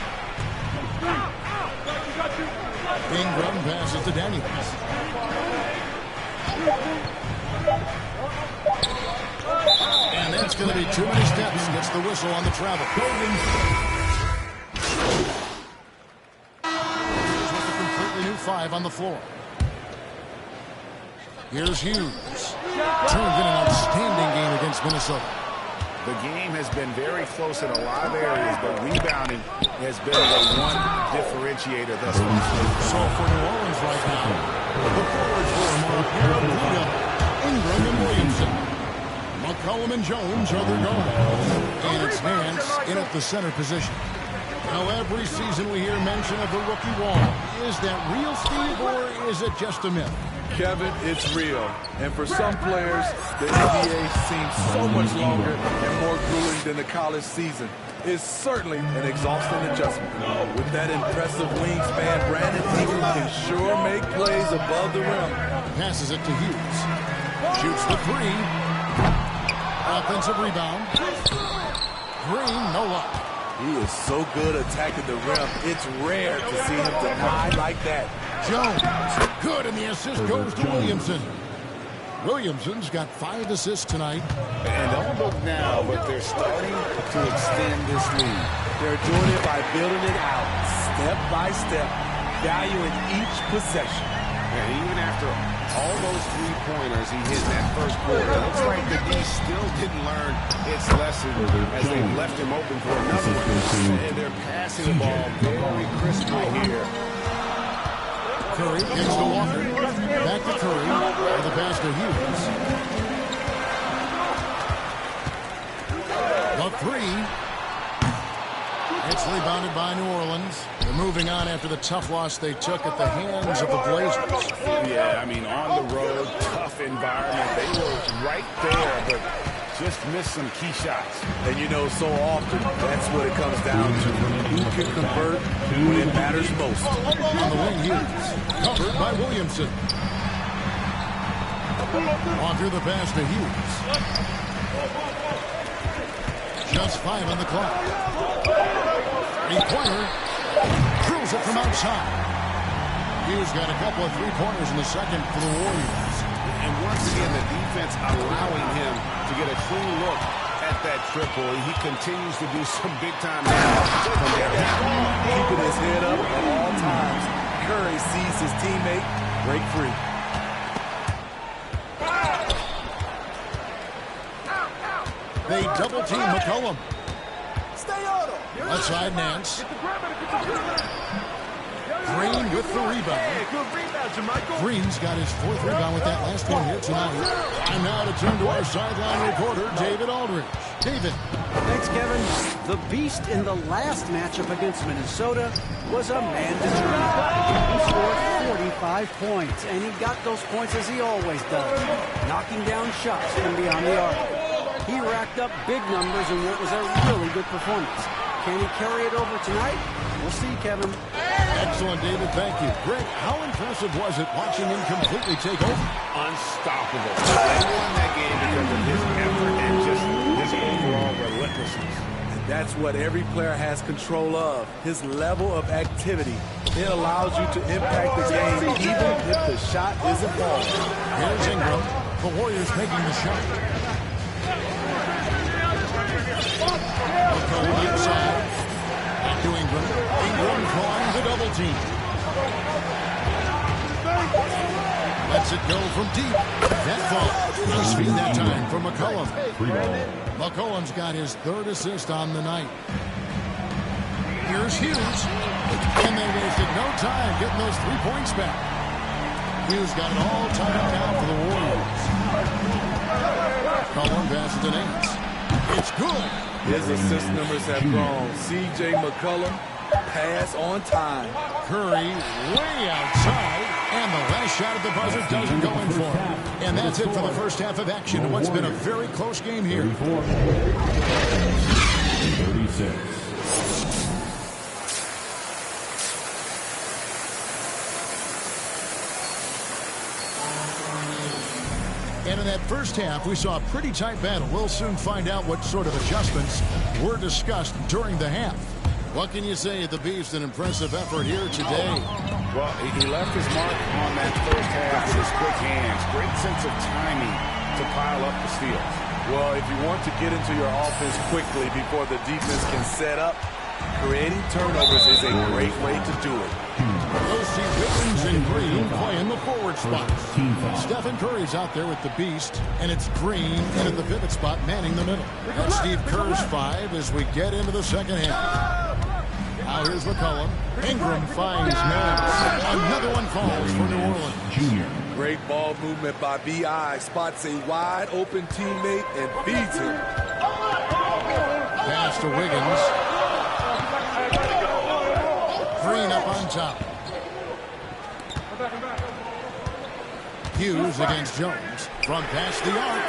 Ingram passes to Daniels. And that's going to be too many steps. Gets the whistle on the travel. Here's with a completely new 5 on the floor. Here's Hughes. Turned in an outstanding game against Minnesota. The game has been very close in a lot of areas, but rebounding has been the one differentiator thus far. So for New Orleans right now, the forwards for them are Pierre, Ingram, and Williamson. McCollum and Jones are their guards. And it's Nance in at the center position. Now every season we hear mention of the rookie wall. Is that real, Steve, or is it just a myth? Kevin, it's real. And for some players, the NBA seems so much longer and more grueling than the college season. It's certainly an exhausting adjustment. With that impressive wingspan, Brandon Ingram can sure make plays above the rim. Passes it to Hughes. Shoots the three. Offensive rebound. Green, no luck. He is so good attacking the rim. It's rare to see him deny like that. Jones, good, and the assist goes to Williamson. Williamson's got 5 assists tonight. And don't look now, but they're starting to extend this lead. They're doing it by building it out, step by step, valuing each possession. And even after all those three-pointers he hit in that first quarter, it looks like the D still didn't learn its lesson as they left him open for another one. And they're passing the ball very crisply here. Curry gets to Walker. Back to Curry. And the pass to Hughes. The three. It's rebounded by New Orleans. They're moving on after the tough loss they took at the hands of the Blazers. Yeah, I mean, on the road, tough environment. They were right there, but just missed some key shots. And you know, so often, that's what it comes down to. Who can convert when it matters most. On the wing, Hughes. Covered by Williamson. On through the pass to Hughes. Just 5 on the clock. Three-pointer. Drills it from outside. Hughes got a couple of three-pointers in the second for the Warriors. And once again, the defense allowing him to get a clean look at that triple. He continues to do some big-time damage from downtown. Keeping his head up at all times. Curry sees his teammate break free. They double-team McCollum. Outside Nance. Green with the rebound. Green's got his fourth rebound with that last one here tonight. And now to turn to our sideline reporter, David Aldridge. David. Thanks, Kevin. The Beast in the last matchup against Minnesota was a man determined. He scored 45 points, and he got those points as he always does, knocking down shots from beyond the arc. He racked up big numbers in what was a really good performance. Can he carry it over tonight? We'll see, Kevin. Excellent, David. Thank you. Greg, how impressive was it watching him completely take over? Unstoppable. They won that game because of his effort and just his overall relentlessness. And that's what every player has control of, his level of activity. It allows you to impact the game even if the shot isn't falling. Here's Ingram. The Warriors making the shot. McCollum inside. Back to Ingram. Ingram drawing the double team. Lets it go from deep. That fall. Nice feed that time from McCollum. McCollum's got his third assist on the night. Here's Hughes. And they wasted no time getting those 3 points back. Hughes got it all timed out for the Warriors. McCollum passes to Nance. It's good. His assist numbers have grown. C.J. McCollum, pass on time. Curry way outside. And the last shot at the buzzer doesn't go in for him. And that's it for the first half of action in what's been a very close game here. 36. And in that first half, we saw a pretty tight battle. We'll soon find out what sort of adjustments were discussed during the half. What can you say of the Beast? An impressive effort here today. Well, he left his mark on that first half with his quick hands. Great sense of timing to pile up the steals. Well, if you want to get into your offense quickly before the defense can set up, creating turnovers is a great way to do it. We'll see Wiggins and Green playing the forward spots. Stephen Curry's out there with the Beast, and it's Green in at the pivot spot manning the middle. That's Steve Kerr's 5 as we get into the second half. Now here's McCollum. Ingram finds Nance. Another one falls for New Orleans. Great ball movement by B.I. Spots a wide open teammate and feeds him. Pass to Wiggins. Green up on top. Hughes against Jones. From past the arc.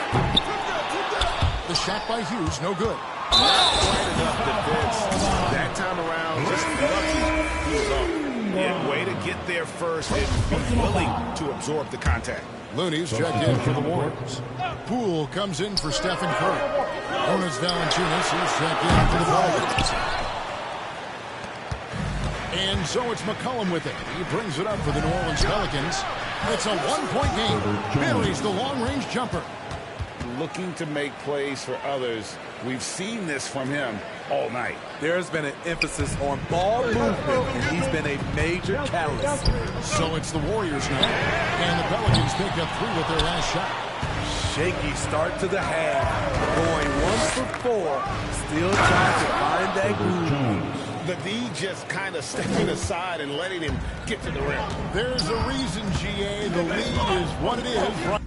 The shot by Hughes, no good. Not quite enough defense. That time around, just lucky he was off. Yeah, way to get there first and be willing to absorb the contact. Looney's checked in for the Warriors. Poole comes in for Stephen Curry. Jonas Valanciunas, he's checked in for the Pelicans. And so it's McCollum with it. He brings it up for the New Orleans Pelicans. It's a one-point game. Buries the long-range jumper. Looking to make plays for others. We've seen this from him all night. There's been an emphasis on ball movement, and he's been a major catalyst. So it's the Warriors now. And the Pelicans pick up 3 with their last shot. Shaky start to the half. Going 1 for 4. Still trying to find that groove. The D just kind of stepping aside and letting him get to the rim. There's a reason, GA. The lead is what it is.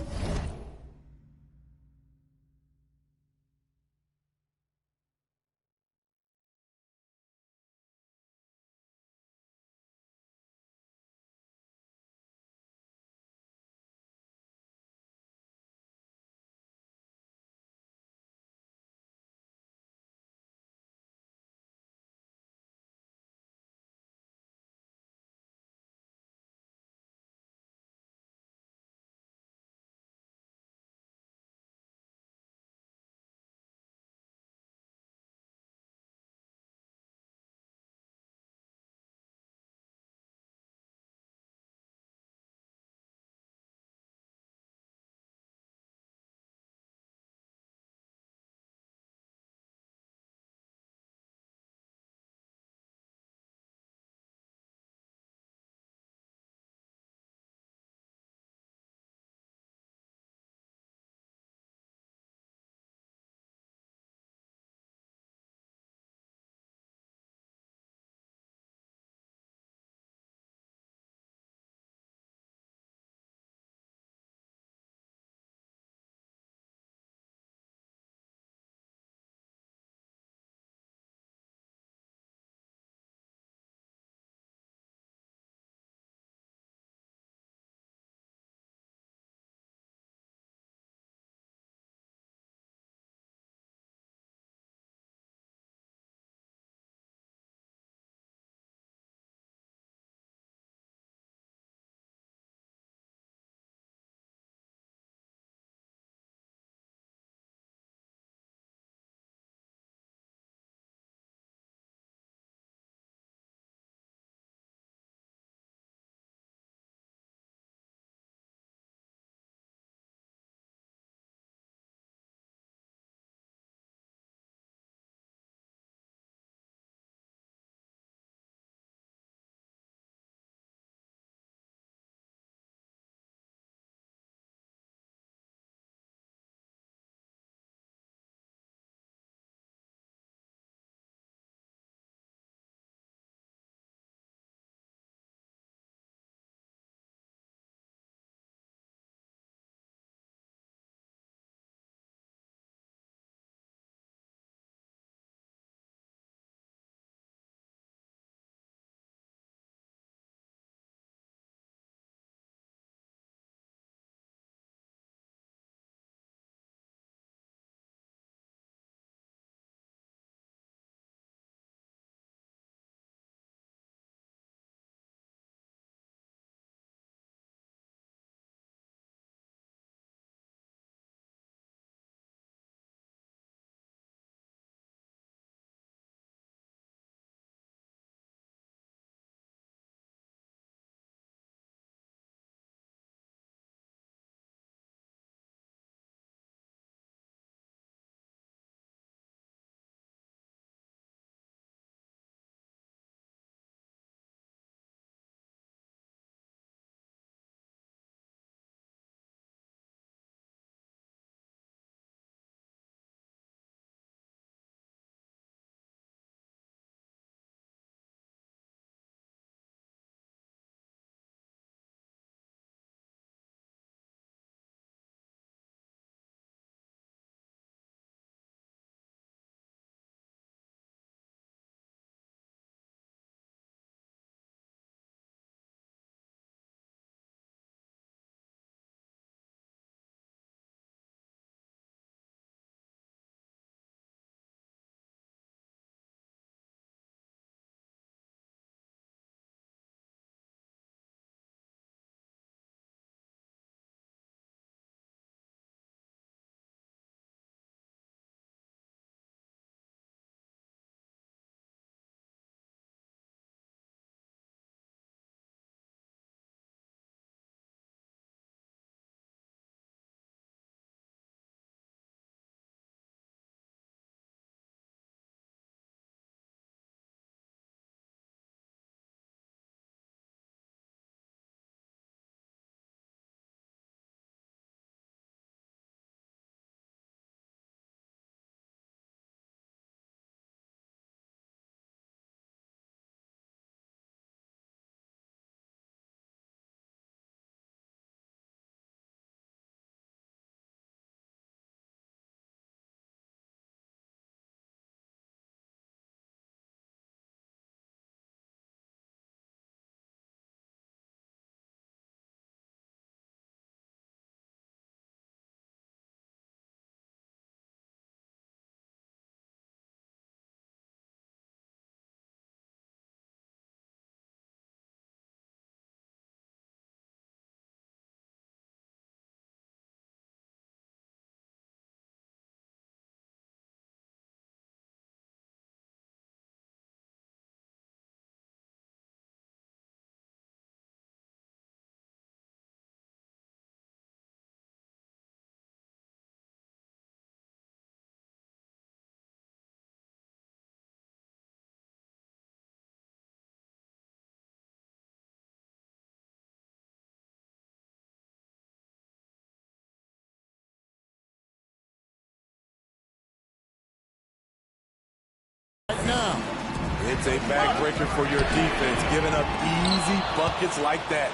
It's a backbreaker for your defense, giving up easy buckets like that.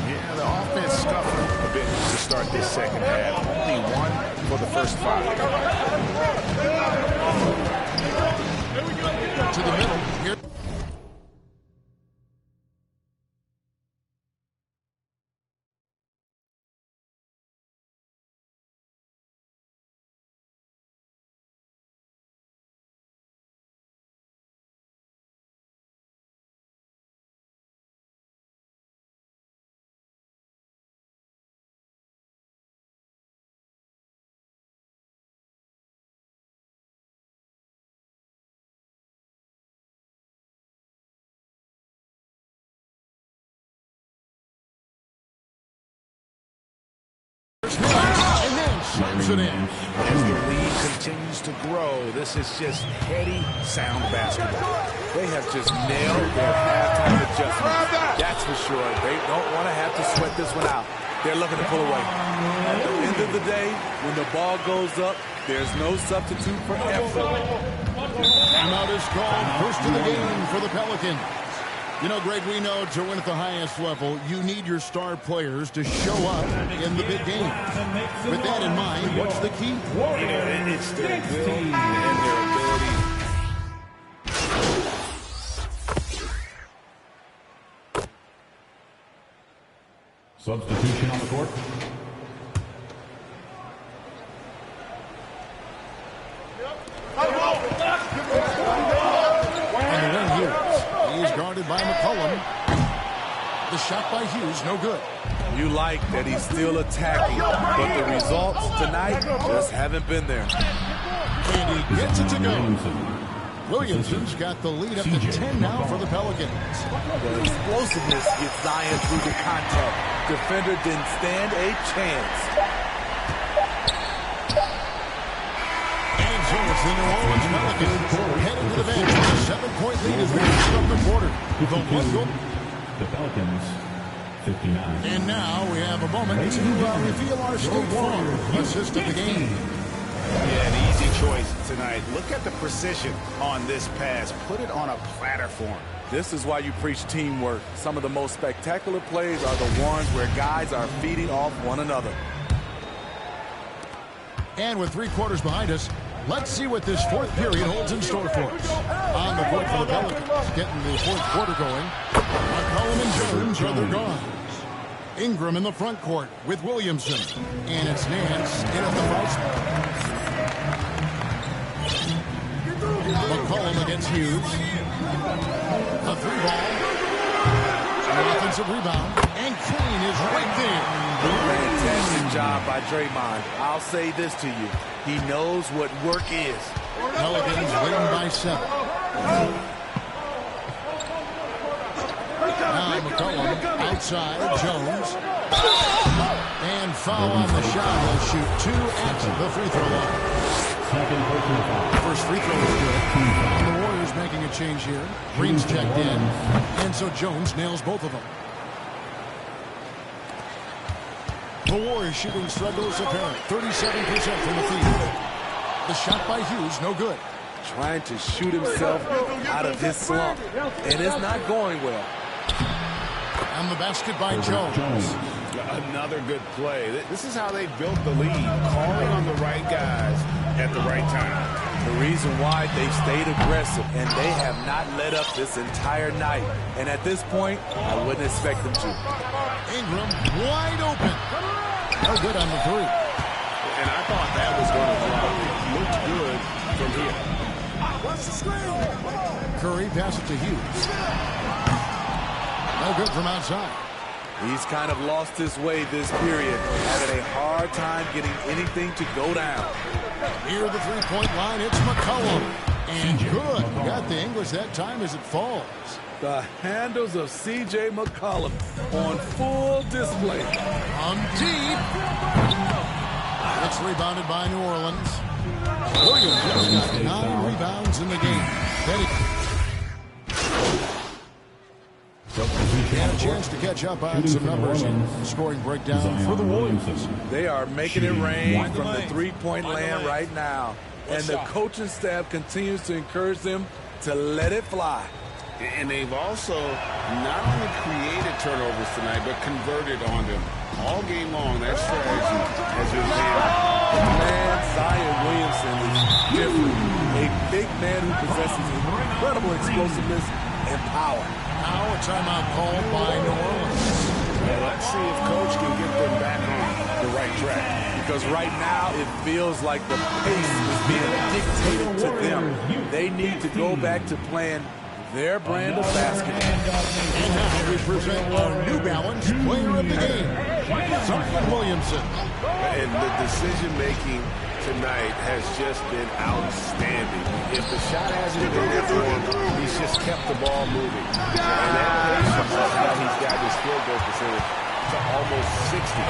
Yeah, the offense scuffled a bit to start this second half. Only one for the first 5. To the middle. Here. And then slams it in. As the lead continues to grow, this is just heady, sound basketball. They have just nailed their halftime adjustment. That's for sure. They don't want to have to sweat this one out. They're looking to pull away. At the end of the day, when the ball goes up, there's no substitute for effort. Timeout is called. First of the game for the Pelicans. You know, Greg, we know to win at the highest level, you need your star players to show up in the big game. With that in mind, what's the key? It's their will and their ability. Substitution on the court. And the win here. He is guarded by McCollum. The shot by Hughes, no good. You like that he's still attacking, but the results tonight just haven't been there. And he gets it to go. Williamson's got the lead up to 10 now for the Pelicans. The explosiveness gets Zion through the contact. Defender didn't stand a chance. And so it's the New Orleans Pelicans heading to the bench with a 7-point lead as we start the quarter. The Pelicans, 59. And now we have a moment to reveal our State Farm assist of the game. Yeah, an easy choice tonight. Look at the precision on this pass. Put it on a platter for him. This is why you preach teamwork. Some of the most spectacular plays are the ones where guys are feeding off one another. And with 3 quarters behind us, let's see what this fourth period holds in store for us. On the court for the Pelicans, getting the fourth quarter going. McCollum and Jones are their guards. Ingram in the front court with Williamson. And it's Nance in at the foul spot. McCollum against Hughes. A 3-ball. An offensive rebound. And Kane is right there. Fantastic job by Draymond. I'll say this to you. He knows what work is. Pelicans leading by 7. Now McCollum outside. Jones. And foul on the shot. He'll shoot 2 at the free throw line. First free throw is good. And the Warriors making a change here. Green's checked in. And so Jones nails both of them. The Warriors shooting struggles apparent. 37% from the field. The shot by Hughes, no good. Trying to shoot himself out of his slump. And it's not going well. And the basket by Jones. Another good play. This is how they built the lead. Calling on the right guys at the right time. The reason why they've stayed aggressive and they have not let up this entire night. And at this point, I wouldn't expect them to. Ingram wide open. No good on the 3. And I thought that was going to drop. It looked good from here. What's the screen? Curry passes it to Hughes. No good from outside. He's kind of lost his way this period, having a hard time getting anything to go down. Near the 3-point line, it's McCollum. And good. Got the English that time as it falls. The handles of C.J. McCollum on full display. On deep. It's rebounded by New Orleans. Williams has got 9 rebounds in the game. And a chance to catch up on some numbers and scoring breakdown for the Warriors. They are making it rain from the 3-point land right now. And the coaching staff continues to encourage them to let it fly. And they've also not only created turnovers tonight, but converted on them. All game long, that strategy has been paying off. Man, Zion Williamson is different. A big man who possesses incredible explosiveness and power. Now a timeout called by New Orleans. Well, let's see if Coach can get them back on the right track. Because right now it feels like the pace is being dictated to them. They need to go back to playing their brand of basketball. And now we present our New Balance Player of the Game, Zion Williamson. And the decision-making tonight has just been outstanding. If the shot hasn't been there for him, he's just kept the ball moving. And that patience is how he's got his field goal percentage to almost 60.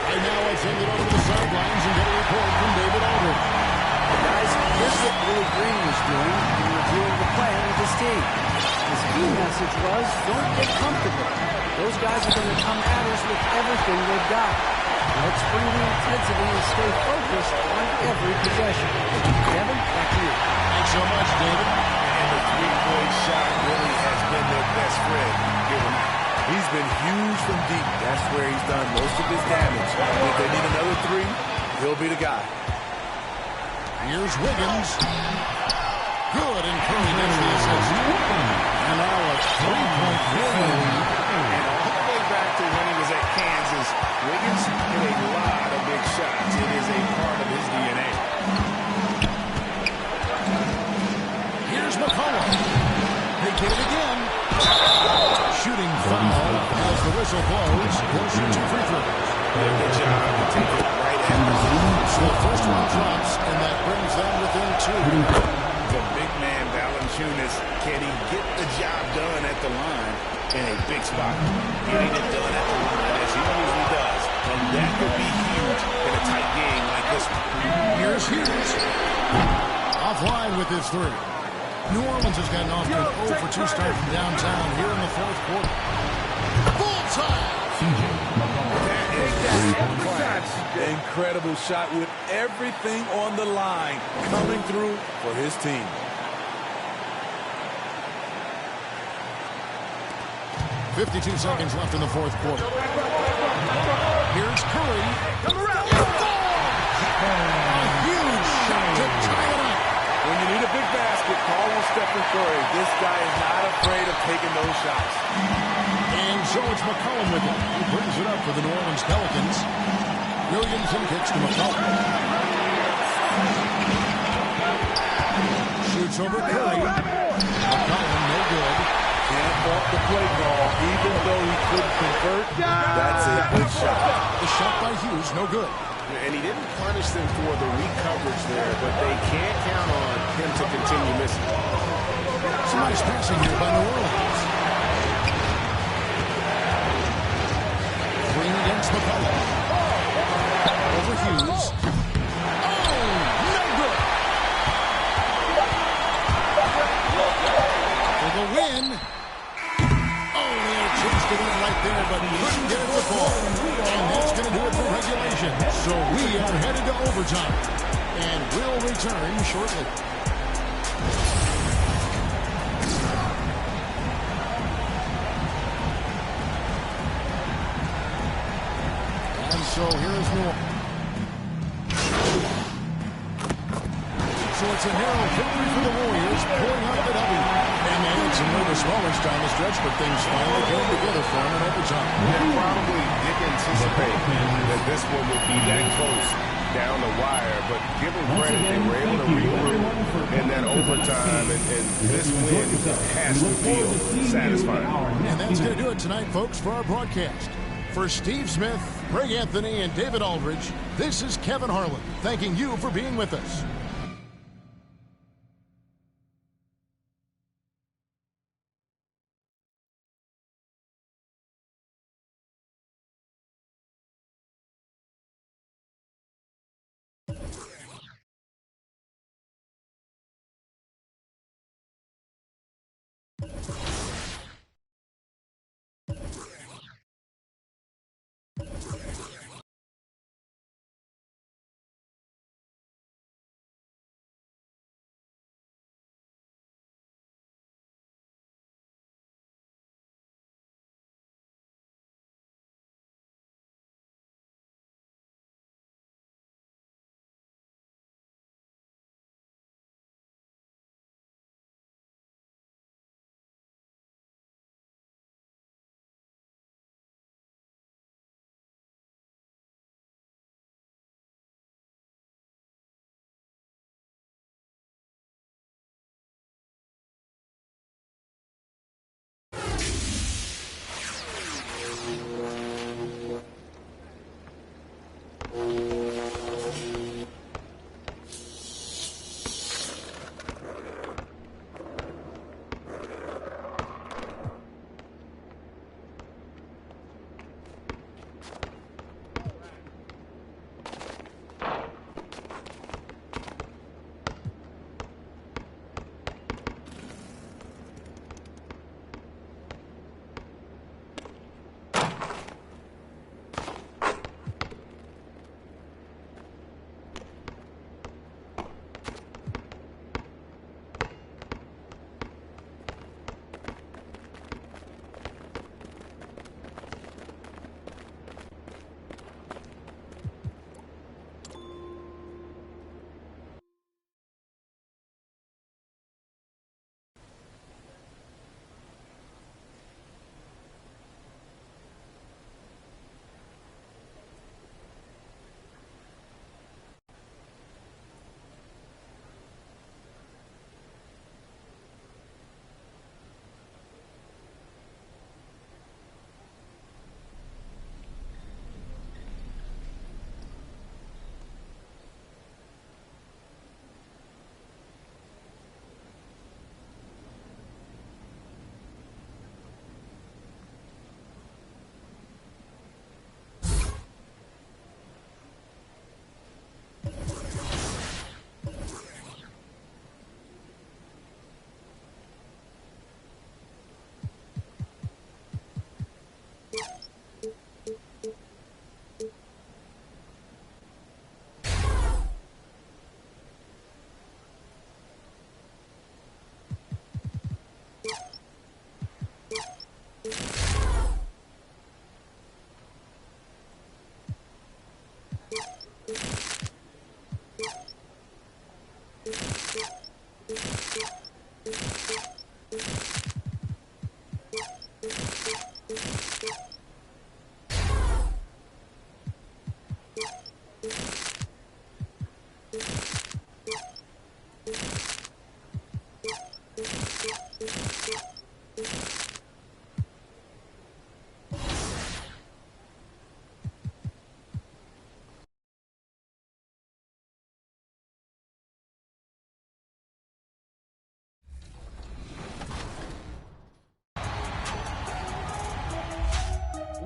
And now let's send it over to the sidelines and get a report from David Aldridge. Guys, here's what Willie Green was doing in reviewing the plan with his team. His key message was, don't get comfortable. Those guys are going to come at us with everything they've got. Let's bring the intensity and stay focused on every possession. Kevin, back to you. Thanks so much, David. And the three-point shot really has been their best friend here tonight. He's been huge from deep. That's where he's done most of his damage. If they need another three, he'll be the guy. Here's Wiggins. Good, and Curry gets the assist. And now a three-point lead. And all the way back to when he was at Kansas, Wiggins hit a lot of big shots. It is a part of his DNA. Here's McCollum. They get it again. Shooting foul as the whistle blows. He'll shoot 2 free throws. Good job to take it right at the line. So the first one drops, and that brings them within 2. The big man, Valanciunas, can he get the job done at the line in a big spot? Getting it done at the line as he usually does. And that could be huge in a tight game like this one. Here's Hughes. Offline with his 3. New Orleans has gotten off to an 0 for 2 start from downtown here in the fourth quarter. Bullseye! Incredible shot with everything on the line coming through for his team. .52 seconds left in the fourth quarter. Here's Curry. A huge shot to tie it up. When you need a big basket, call on Stephen Curry. This guy is not afraid of taking those shots. And so it's McCollum with it. He brings it up for the New Orleans Pelicans. Williamson kicks to McCollum. Shoots over Curry. McCollum, no good. Can't fault the play call. Even though he couldn't convert, that's a good shot. The shot by Hughes, no good. And he didn't punish them for the weak coverage there, but they can't count on him to continue missing. Some nice passing here by New Orleans. Green against McCollum. Over Hughes. Oh, no good. For the win. Oh, they had a chance to win right there, but couldn't get it to fall. And that's going to do it for regulation. So we are headed to overtime. And we'll return shortly. And so here's New Orleans. So it's a narrow victory for the Warriors, pulling out the W. And they had some nervous moments down the stretch, but things finally came together for them in overtime. Yeah, probably didn't anticipate that this one would be that close down the wire, but give them credit, they were able to regroup in that overtime, and this win has to feel satisfying. And that's going to do it tonight, folks, for our broadcast. For Steve Smith, Greg Anthony, and David Aldridge, this is Kevin Harlan, thanking you for being with us.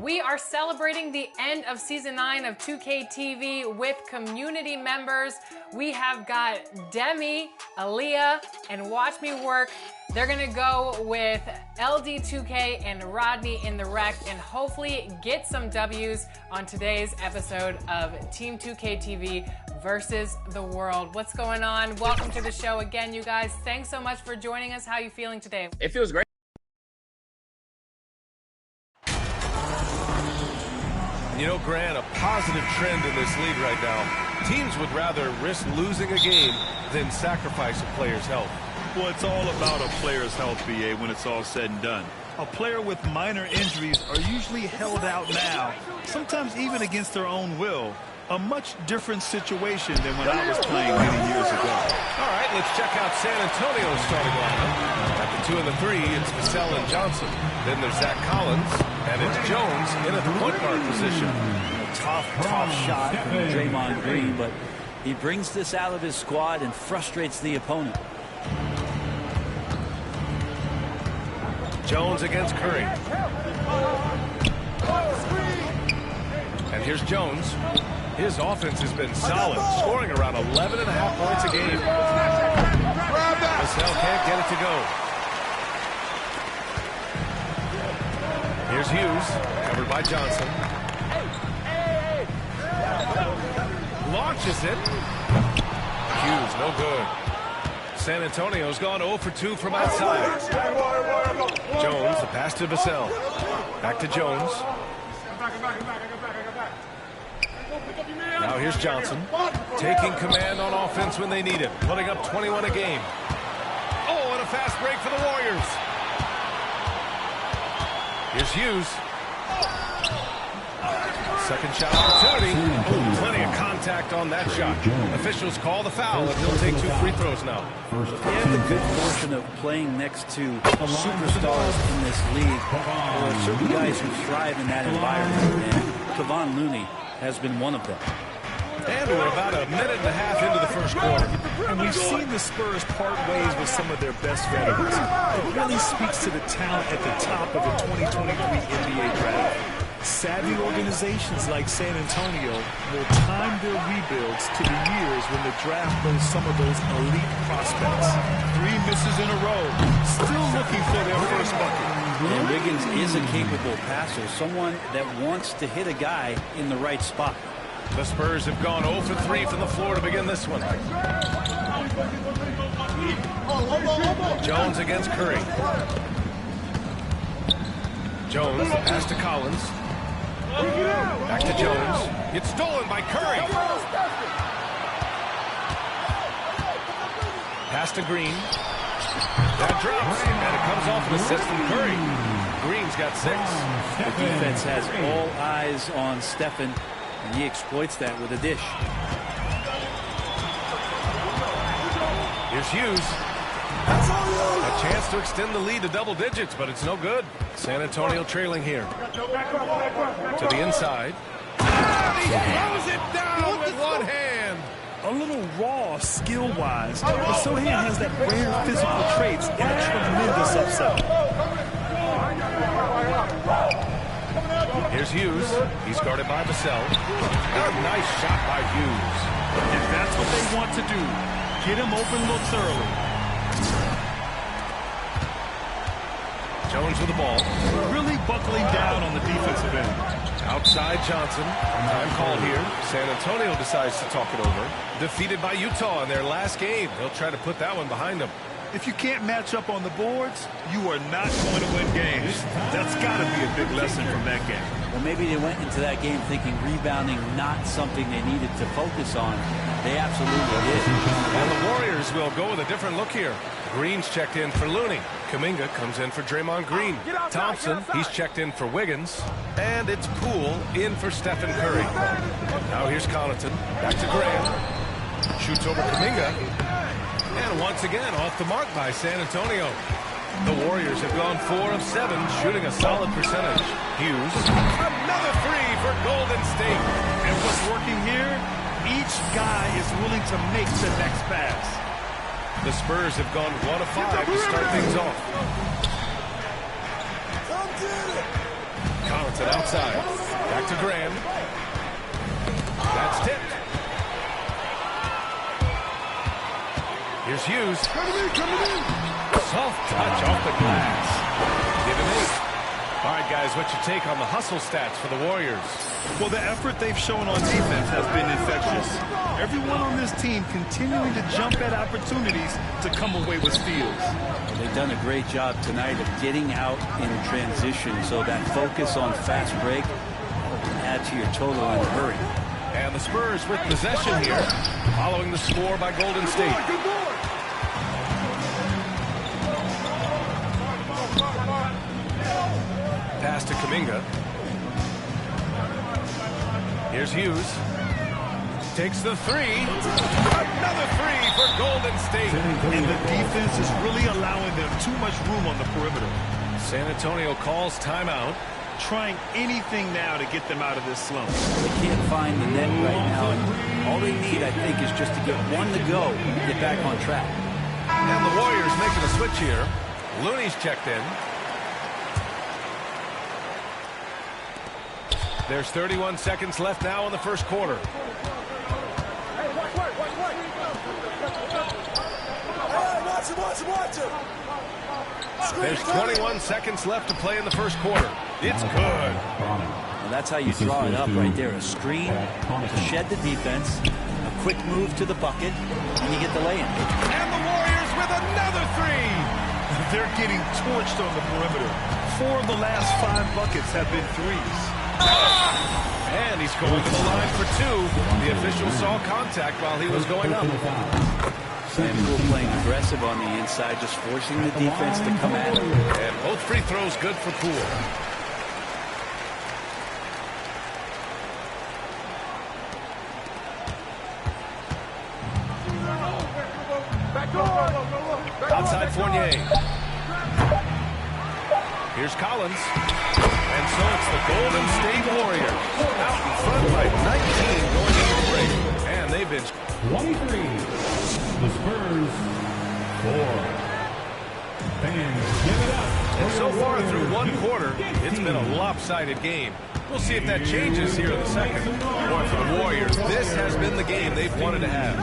We are celebrating the end of Season 9 of 2K TV with community members. We have got Demi, Aaliyah, and Watch Me Work. They're gonna go with LD2K and Rodney in the wreck and hopefully get some W's on today's episode of Team 2K TV versus the world. What's going on? Welcome to the show again, you guys. Thanks so much for joining us. How are you feeling today? It feels great. You know, Grant, a positive trend in this league right now. Teams would rather risk losing a game than sacrifice a player's health. Well, it's all about a player's health, BA, when it's all said and done. A player with minor injuries are usually held out now, sometimes even against their own will. A much different situation than when I was playing many years ago. All right, let's check out San Antonio's starting lineup. At the 2 and the 3, it's Vassell and Johnson. Then there's Zach Collins, and it's Jones in at the point guard position. A tough shot from Draymond Green, but he brings this out of his squad and frustrates the opponent. Jones against Curry. And here's Jones. His offense has been solid, scoring around 11.5 points a game. Vassell can't get it to go. Here's Hughes, covered by Johnson. Launches it. Hughes, no good. San Antonio's gone 0 for 2 from outside. Jones, the pass to Vassell. Back to Jones. Now here's Johnson, taking command on offense when they need it, putting up 21 a game. Oh, and a fast break for the Warriors. Here's Hughes. Second shot opportunity. Oh, plenty of contact on that shot. Officials call the foul, and he'll take 2 free throws now. He had the good fortune of playing next to superstars in this league. There are certain guys who thrive in that environment, and Kevon Looney has been one of them. And we're about a minute and a half into the first quarter. And we've seen the Spurs part ways with some of their best veterans. It really speaks to the talent at the top of the 2023 NBA draft. Savvy organizations like San Antonio will time their rebuilds to the years when the draft boasts some of those elite prospects. 3 misses in a row, still looking for their first bucket. And Wiggins is a capable passer, someone that wants to hit a guy in the right spot. The Spurs have gone 0 for 3 from the floor to begin this one. Jones against Curry. Jones, pass to Collins. Back to Jones. It's stolen by Curry. Pass to Green. That drops, and it comes off an assist from Curry. Green's got 6. The defense has all eyes on Stephen, and he exploits that with a dish. Here's Hughes. A chance to extend the lead to double digits, but it's no good. San Antonio trailing here. To the inside. And he throws it down with one hand. A little raw skill-wise, but Sohan has that rare physical traits and a tremendous upside. Here's Hughes. He's guarded by Vassell. A nice shot by Hughes. If that's what they want to do, get him open looks early. Jones with the ball. Really buckling down on the defensive end. Outside Johnson. Time called here. San Antonio decides to talk it over. Defeated by Utah in their last game. They'll try to put that one behind them. If you can't match up on the boards, you are not going to win games. That's got to be a big lesson from that game. Well, maybe they went into that game thinking rebounding not something they needed to focus on. They absolutely did. And the Warriors will go with a different look here. Green's checked in for Looney. Kuminga comes in for Draymond Green. Thompson, he's checked in for Wiggins. And it's Poole in for Stephen Curry. Now here's Connaughton. Back to Graham. Shoots over Kuminga. And once again, off the mark by San Antonio. The Warriors have gone 4 of 7, shooting a solid percentage. Hughes. Another 3 for Golden State. And what's working here? Each guy is willing to make the next pass. The Spurs have gone 1 of 5 to start things off. Gets it outside. Back to Graham. That's tipped. Here's Hughes. Soft touch off the glass. Give him 8. All right, guys, what's your take on the hustle stats for the Warriors? Well, the effort they've shown on defense has been infectious. Everyone on this team continuing to jump at opportunities to come away with steals. They've done a great job tonight of getting out in transition, so that focus on fast break can add to your total in a hurry. And the Spurs with possession here, following the score by Golden State. Pass to Kuminga. Here's Hughes. Takes the 3. Another 3 for Golden State. And the defense is really allowing them too much room on the perimeter. San Antonio calls timeout. Trying anything now to get them out of this slump. They can't find the net right now, and all they need, I think, is just to get one to go and get back on track. And the Warriors making a switch here. Looney's checked in. There's 31 seconds left now in the first quarter. There's 21 seconds left to play in the first quarter. It's good. And that's how you draw it up right there. A screen to shed the defense, a quick move to the bucket, and you get the lay-in. And the Warriors with another 3. They're getting torched on the perimeter. 4 of the last 5 buckets have been threes. And he's going to the line for 2. The official saw contact while he was going up. Samuel playing aggressive on the inside, just forcing the defense to come at him. And both free throws good for Poole. Outside Fournier. Here's Collins. And so it's the Golden State Warriors out in front by 19 going into the break. And they've been 23. The Spurs 4. Fans give it up. And so far through one quarter, it's been a lopsided game. We'll see if that changes here in the second. Boy, for the Warriors, this has been the game they've wanted to have.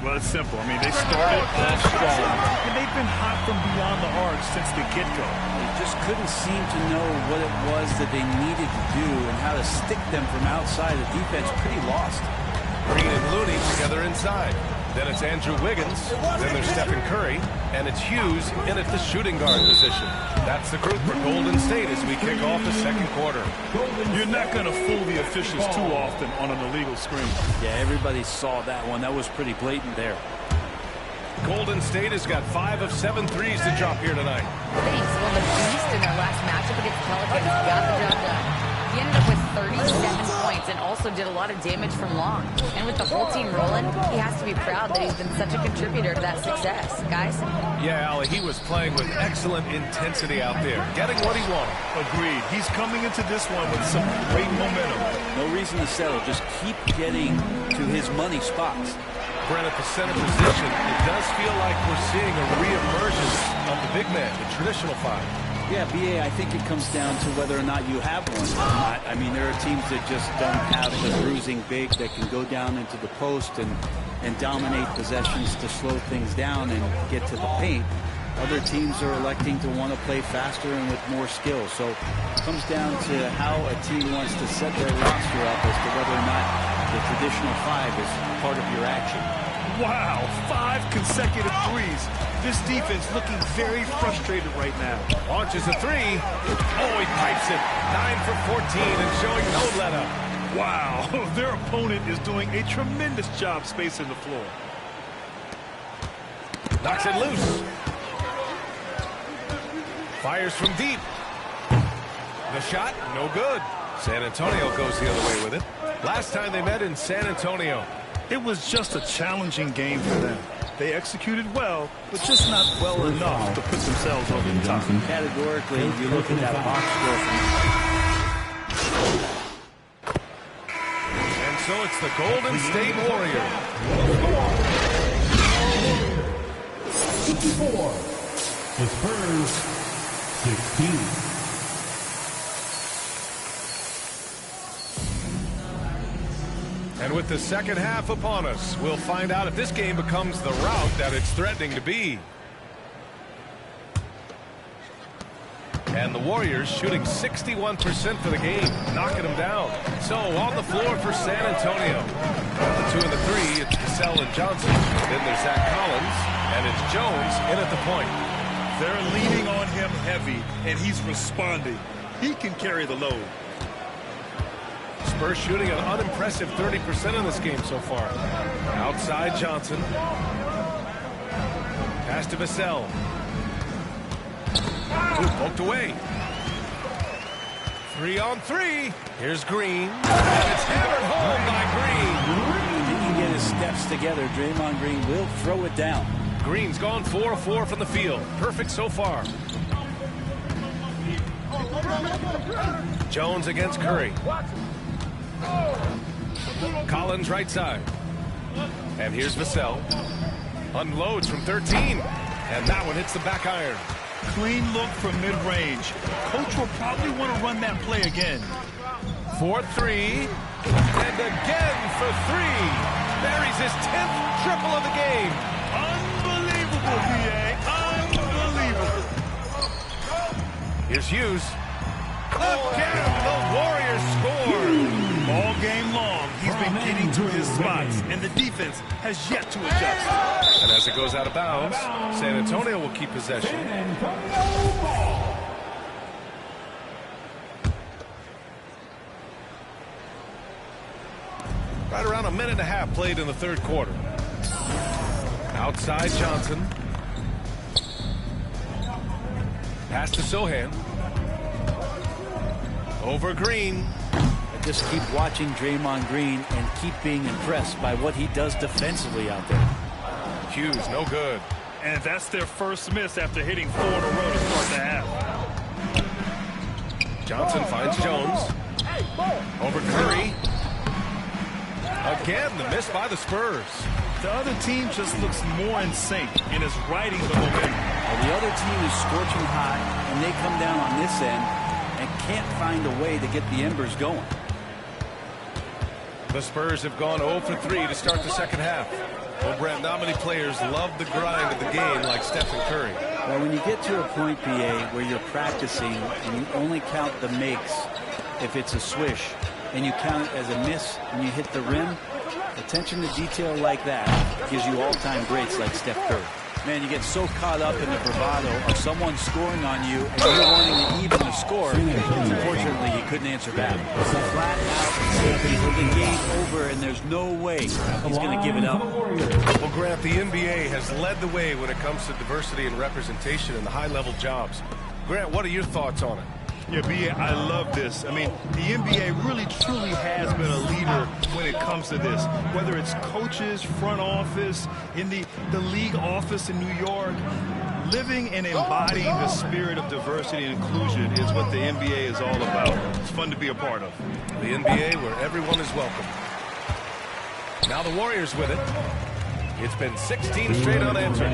Well, it's simple. I mean, they started off strong, and they've been hot from beyond the arc since the get-go. They just couldn't seem to know what it was that they needed to do and how to stick them from outside. The defense pretty lost. Green and Looney together inside. Then it's Andrew Wiggins. Then there's Stephen Curry. And it's Hughes in at the shooting guard position. That's the group for Golden State as we kick off the second quarter. You're not going to fool the officials too often on an illegal screen. Yeah, everybody saw that one. That was pretty blatant there. Golden State has got 5 of 7 threes to drop here tonight. Thanks. Well, the Beast in their last matchup against Pelicans got the job done. He ended up with 37 points and also did a lot of damage from long. And with the whole team rolling, he has to be proud that he's been such a contributor to that success. Guys? Yeah, Allie, he was playing with excellent intensity out there, getting what he wanted. Agreed. He's coming into this one with some great momentum. No reason to settle. Just keep getting to his money spots. Brent, at the center position, it does feel like we're seeing a re-emergence of the big man, the traditional 5. Yeah, BA, I think it comes down to whether or not you have one or not. I mean, there are teams that just don't have the bruising big that can go down into the post and dominate possessions to slow things down and get to the paint. Other teams are electing to want to play faster and with more skill. So it comes down to how a team wants to set their roster up as to whether or not the traditional 5 is part of your action. Wow, 5 consecutive threes. This defense looking very frustrated right now. Launches a 3. Oh, he pipes it. 9 for 14 and showing no let-up. Wow, their opponent is doing a tremendous job spacing the floor. Knocks it loose. Fires from deep. The shot, no good. San Antonio goes the other way with it. Last time they met in San Antonio, it was just a challenging game for them. They executed well, but just not well enough to put themselves over the top. Categorically, you look at that box score. And so it's the Golden State Warriors. 54. The Spurs 16. And with the second half upon us, we'll find out if this game becomes the rout that it's threatening to be. And the Warriors shooting 61% for the game, knocking them down. So on the floor for San Antonio. The 2 and the 3, it's Vassell and Johnson. Then there's Zach Collins, and it's Jones in at the point. They're leaning on him heavy, and he's responding. He can carry the load. Spurs shooting an unimpressive 30% in this game so far. Outside Johnson. Pass to Vassell. Ooh, poked away. 3 on 3. Here's Green. And it's hammered home by Green. If he can get his steps together, Draymond Green will throw it down. Green's gone 4 of 4 from the field. Perfect so far. Jones against Curry. Collins right side. And here's Vassell. Unloads from 13. And that one hits the back iron. Clean look from mid-range. Coach will probably want to run that play again. 4-3. And again for 3. Buries his 10th triple of the game. Unbelievable, PA. Unbelievable. Here's Hughes. Again, the Warriors score. All game long, he's been getting to his spots, and the defense has yet to adjust. And as it goes out of bounds, San Antonio will keep possession. Right around a minute and a half played in the third quarter. Outside Johnson. Pass to Sohan. Over Green. Just keep watching Draymond Green and keep being impressed by what he does defensively out there. Hughes, no good. And that's their first miss after hitting 4 in a row to start the half. Johnson finds Jones. Over Curry. Again, the miss by the Spurs. The other team just looks more in sync and is riding the momentum. Well, the other team is scorching hot, and they come down on this end and can't find a way to get the embers going. The Spurs have gone 0 for 3 to start the second half. Well, Brent, not many players love the grind of the game like Stephen Curry. Well, when you get to a point, PA, where you're practicing and you only count the makes if it's a swish, and you count it as a miss when you hit the rim, attention to detail like that gives you all-time greats like Steph Curry. Man, you get so caught up in the bravado of someone scoring on you and you're wanting to even the score. Unfortunately, he couldn't answer back. Flat out, the game over, and there's no way he's going to give it up. Well, Grant, the NBA has led the way when it comes to diversity and representation in the high-level jobs. Grant, what are your thoughts on it? Yeah, B.A., I love this. I mean, the NBA really, truly has been a leader when it comes to this. Whether it's coaches, front office, in the league office in New York, living and embodying the spirit of diversity and inclusion is what the NBA is all about. It's fun to be a part of. The NBA where everyone is welcome. Now the Warriors with it. It's been 16 straight unanswered.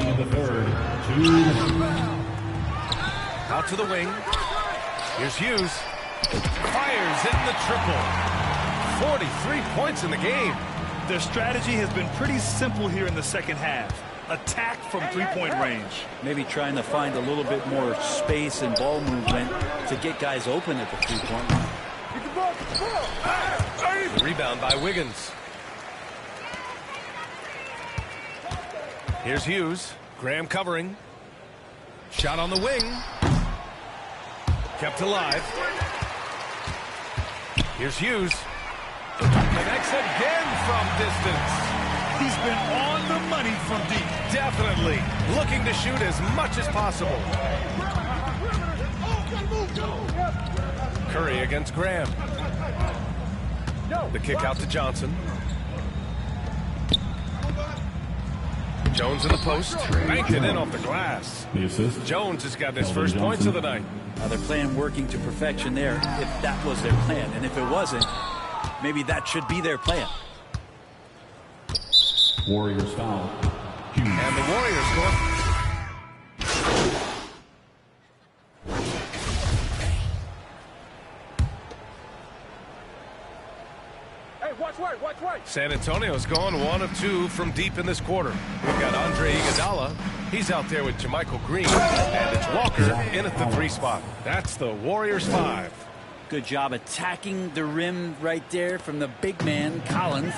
Out to the wing. Here's Hughes. Fires in the triple. 43 points in the game. Their strategy has been pretty simple here in the second half. Attack from three-point range. Maybe trying to find a little bit more space and ball movement to get guys open at the three-point line. The rebound by Wiggins. Here's Hughes. Graham covering. Shot on the wing. Kept alive. Here's Hughes. Connects again from distance. He's been on the money from deep. Definitely. Looking to shoot as much as possible. Curry against Graham. The kick out to Johnson. Jones in the post. Banked it in off the glass. Jones has got his first points of the night. They're playing working to perfection there, if that was their plan. And if it wasn't, maybe that should be their plan. Warriors foul. And the Warriors go. San Antonio's gone 1 of 2 from deep in this quarter. We've got Andre Iguodala. He's out there with JaMychal Green. And it's Walker in at the 3 spot. That's the Warriors 5. Good job attacking the rim right there from the big man, Collins.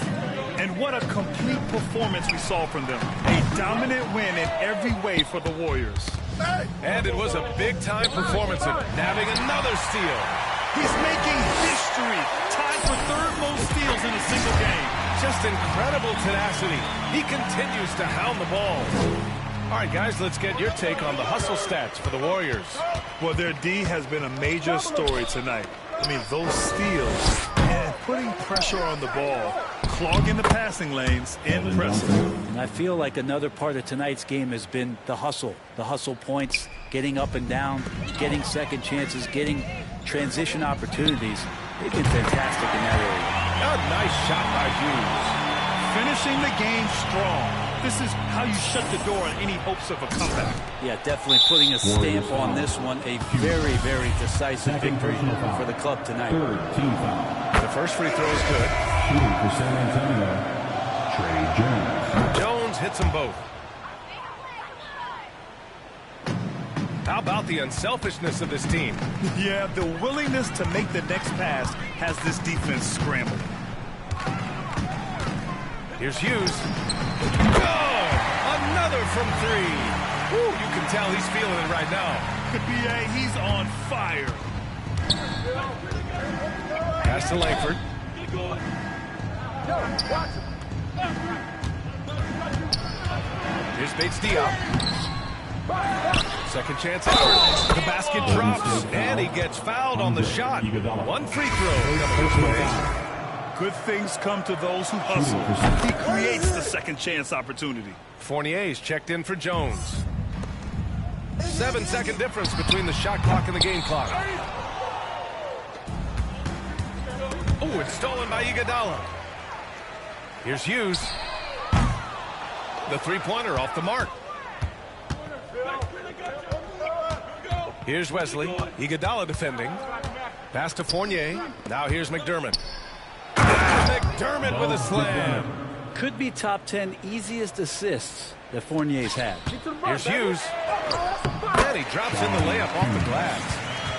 And what a complete performance we saw from them. A dominant win in every way for the Warriors. And it was a big-time performance of nabbing another steal. He's making history. Tied for third most steals in a single game. Just incredible tenacity. He continues to hound the ball. All right, guys, let's get your take on the hustle stats for the Warriors. Well, their D has been a major story tonight. I mean, those steals and putting pressure on the ball, clogging the passing lanes, impressive. And I feel like another part of tonight's game has been the hustle points, getting up and down, getting second chances, getting transition opportunities. They've been fantastic in that area. A nice shot by Hughes. Finishing the game strong. This is how you shut the door on any hopes of a comeback. Yeah, definitely putting a stamp on this one. A very, very decisive victory for the club tonight. The first free throw is good. Shooting for San Antonio, Trey Jones. Jones hits them both. How about the unselfishness of this team? Yeah, the willingness to make the next pass has this defense scrambled. Here's Hughes. Oh, another from 3. Woo, you can tell he's feeling it right now. Yeah, he's on fire. Pass to Langford. Here's Bates Diop. Second chance effort. The basket drops, and he gets fouled on the shot. 1 free throw coming his way. Good things come to those who hustle. He creates the second chance opportunity. Fournier's checked in for Jones. 7-second difference between the shot clock and the game clock. Oh, it's stolen by Iguodala. Here's Hughes. The three-pointer off the mark. Here's Wesley. Iguodala defending. Pass to Fournier. Now here's McDermott. McDermott with a slam. Could be top 10 easiest assists that Fournier's had. Here's Hughes. And he drops in the layup off the glass.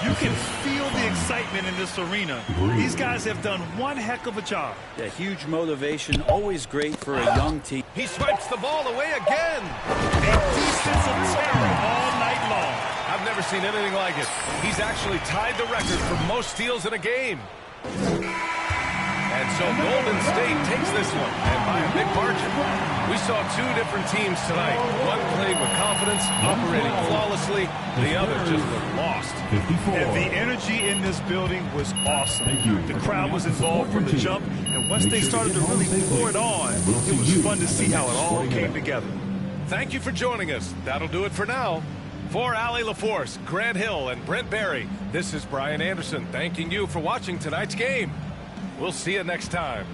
You can feel the excitement in this arena. These guys have done one heck of a job. Yeah, huge motivation, always great for a young team. He swipes the ball away again. A defensive terror all night long. I've never seen anything like it. He's actually tied the record for most steals in a game. And so Golden State takes this one, and by a big margin. We saw 2 different teams tonight. One played with confidence, operating flawlessly. The other just looked lost. And the energy in this building was awesome. The crowd was involved from the jump, and once they started to really pour it on, it was fun to see how it all came together. Thank you for joining us. That'll do it for now. For Allie LaForce, Grant Hill, and Brent Barry, this is Brian Anderson thanking you for watching tonight's game. We'll see you next time.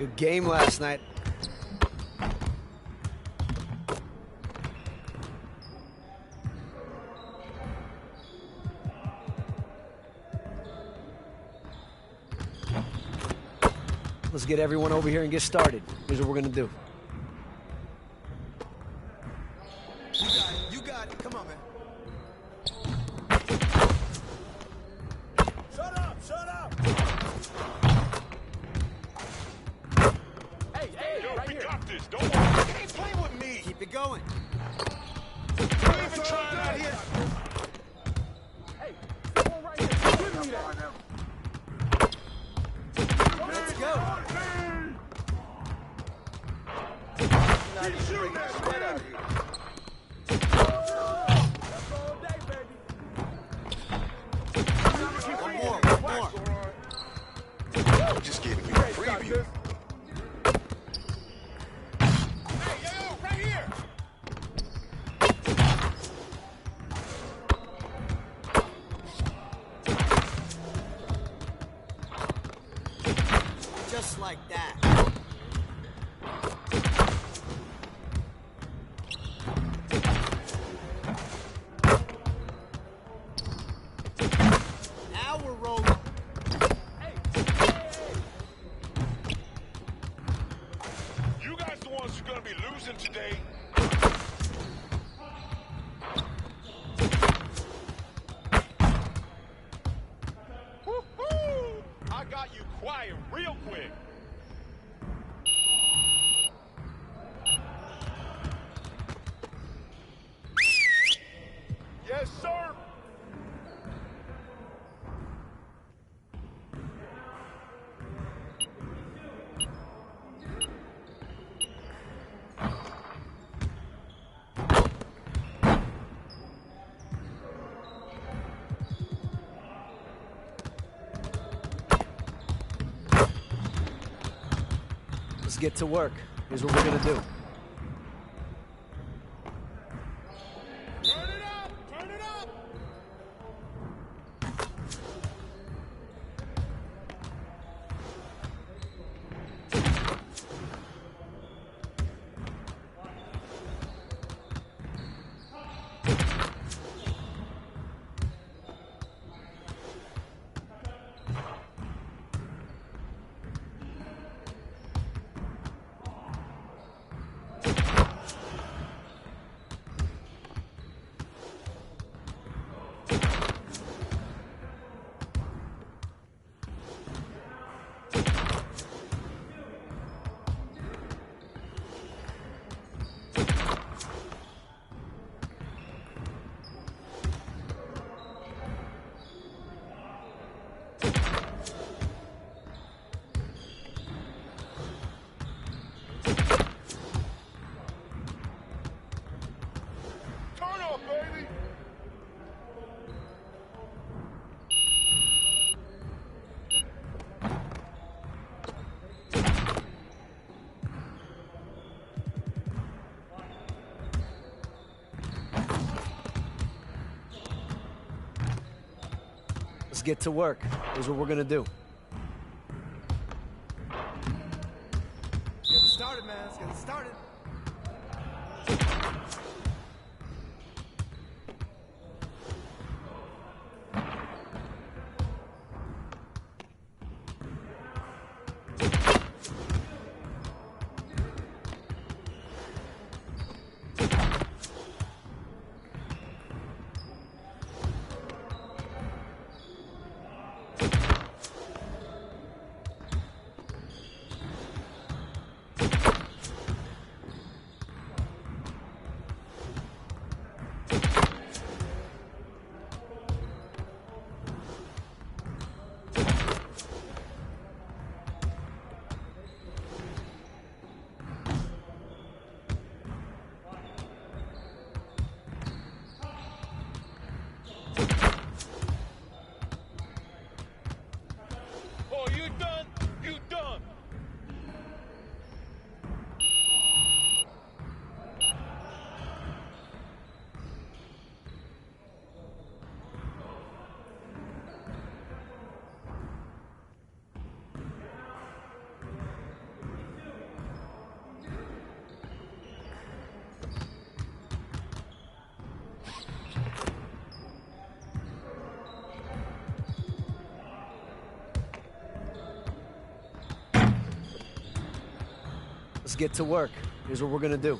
Good game last night. Let's get everyone over here and get started. Here's what we're gonna do. You got it. Come on, man. Shut up! Shut up! Hey, right here. Got this. Don't worry. You can't play with me. Keep it going. You even trying out here? Hey, come right here. Give me that. Let's go. Not even bringing sweat out here. That's all day, baby. One more. Just giving you a preview. Hey, yo, right here. Just like that. Now we're rolling. You guys the ones who are going to be losing today. Woo-hoo! I got you quiet real quick. Yes, sir. Let's get to work. Here's what we're gonna do. Turn it up! Turn it up! Turn up, baby! Let's get to work. Here's what we're gonna do. Get it started, man. Let's get it started. Let's get to work. Here's what we're going to do.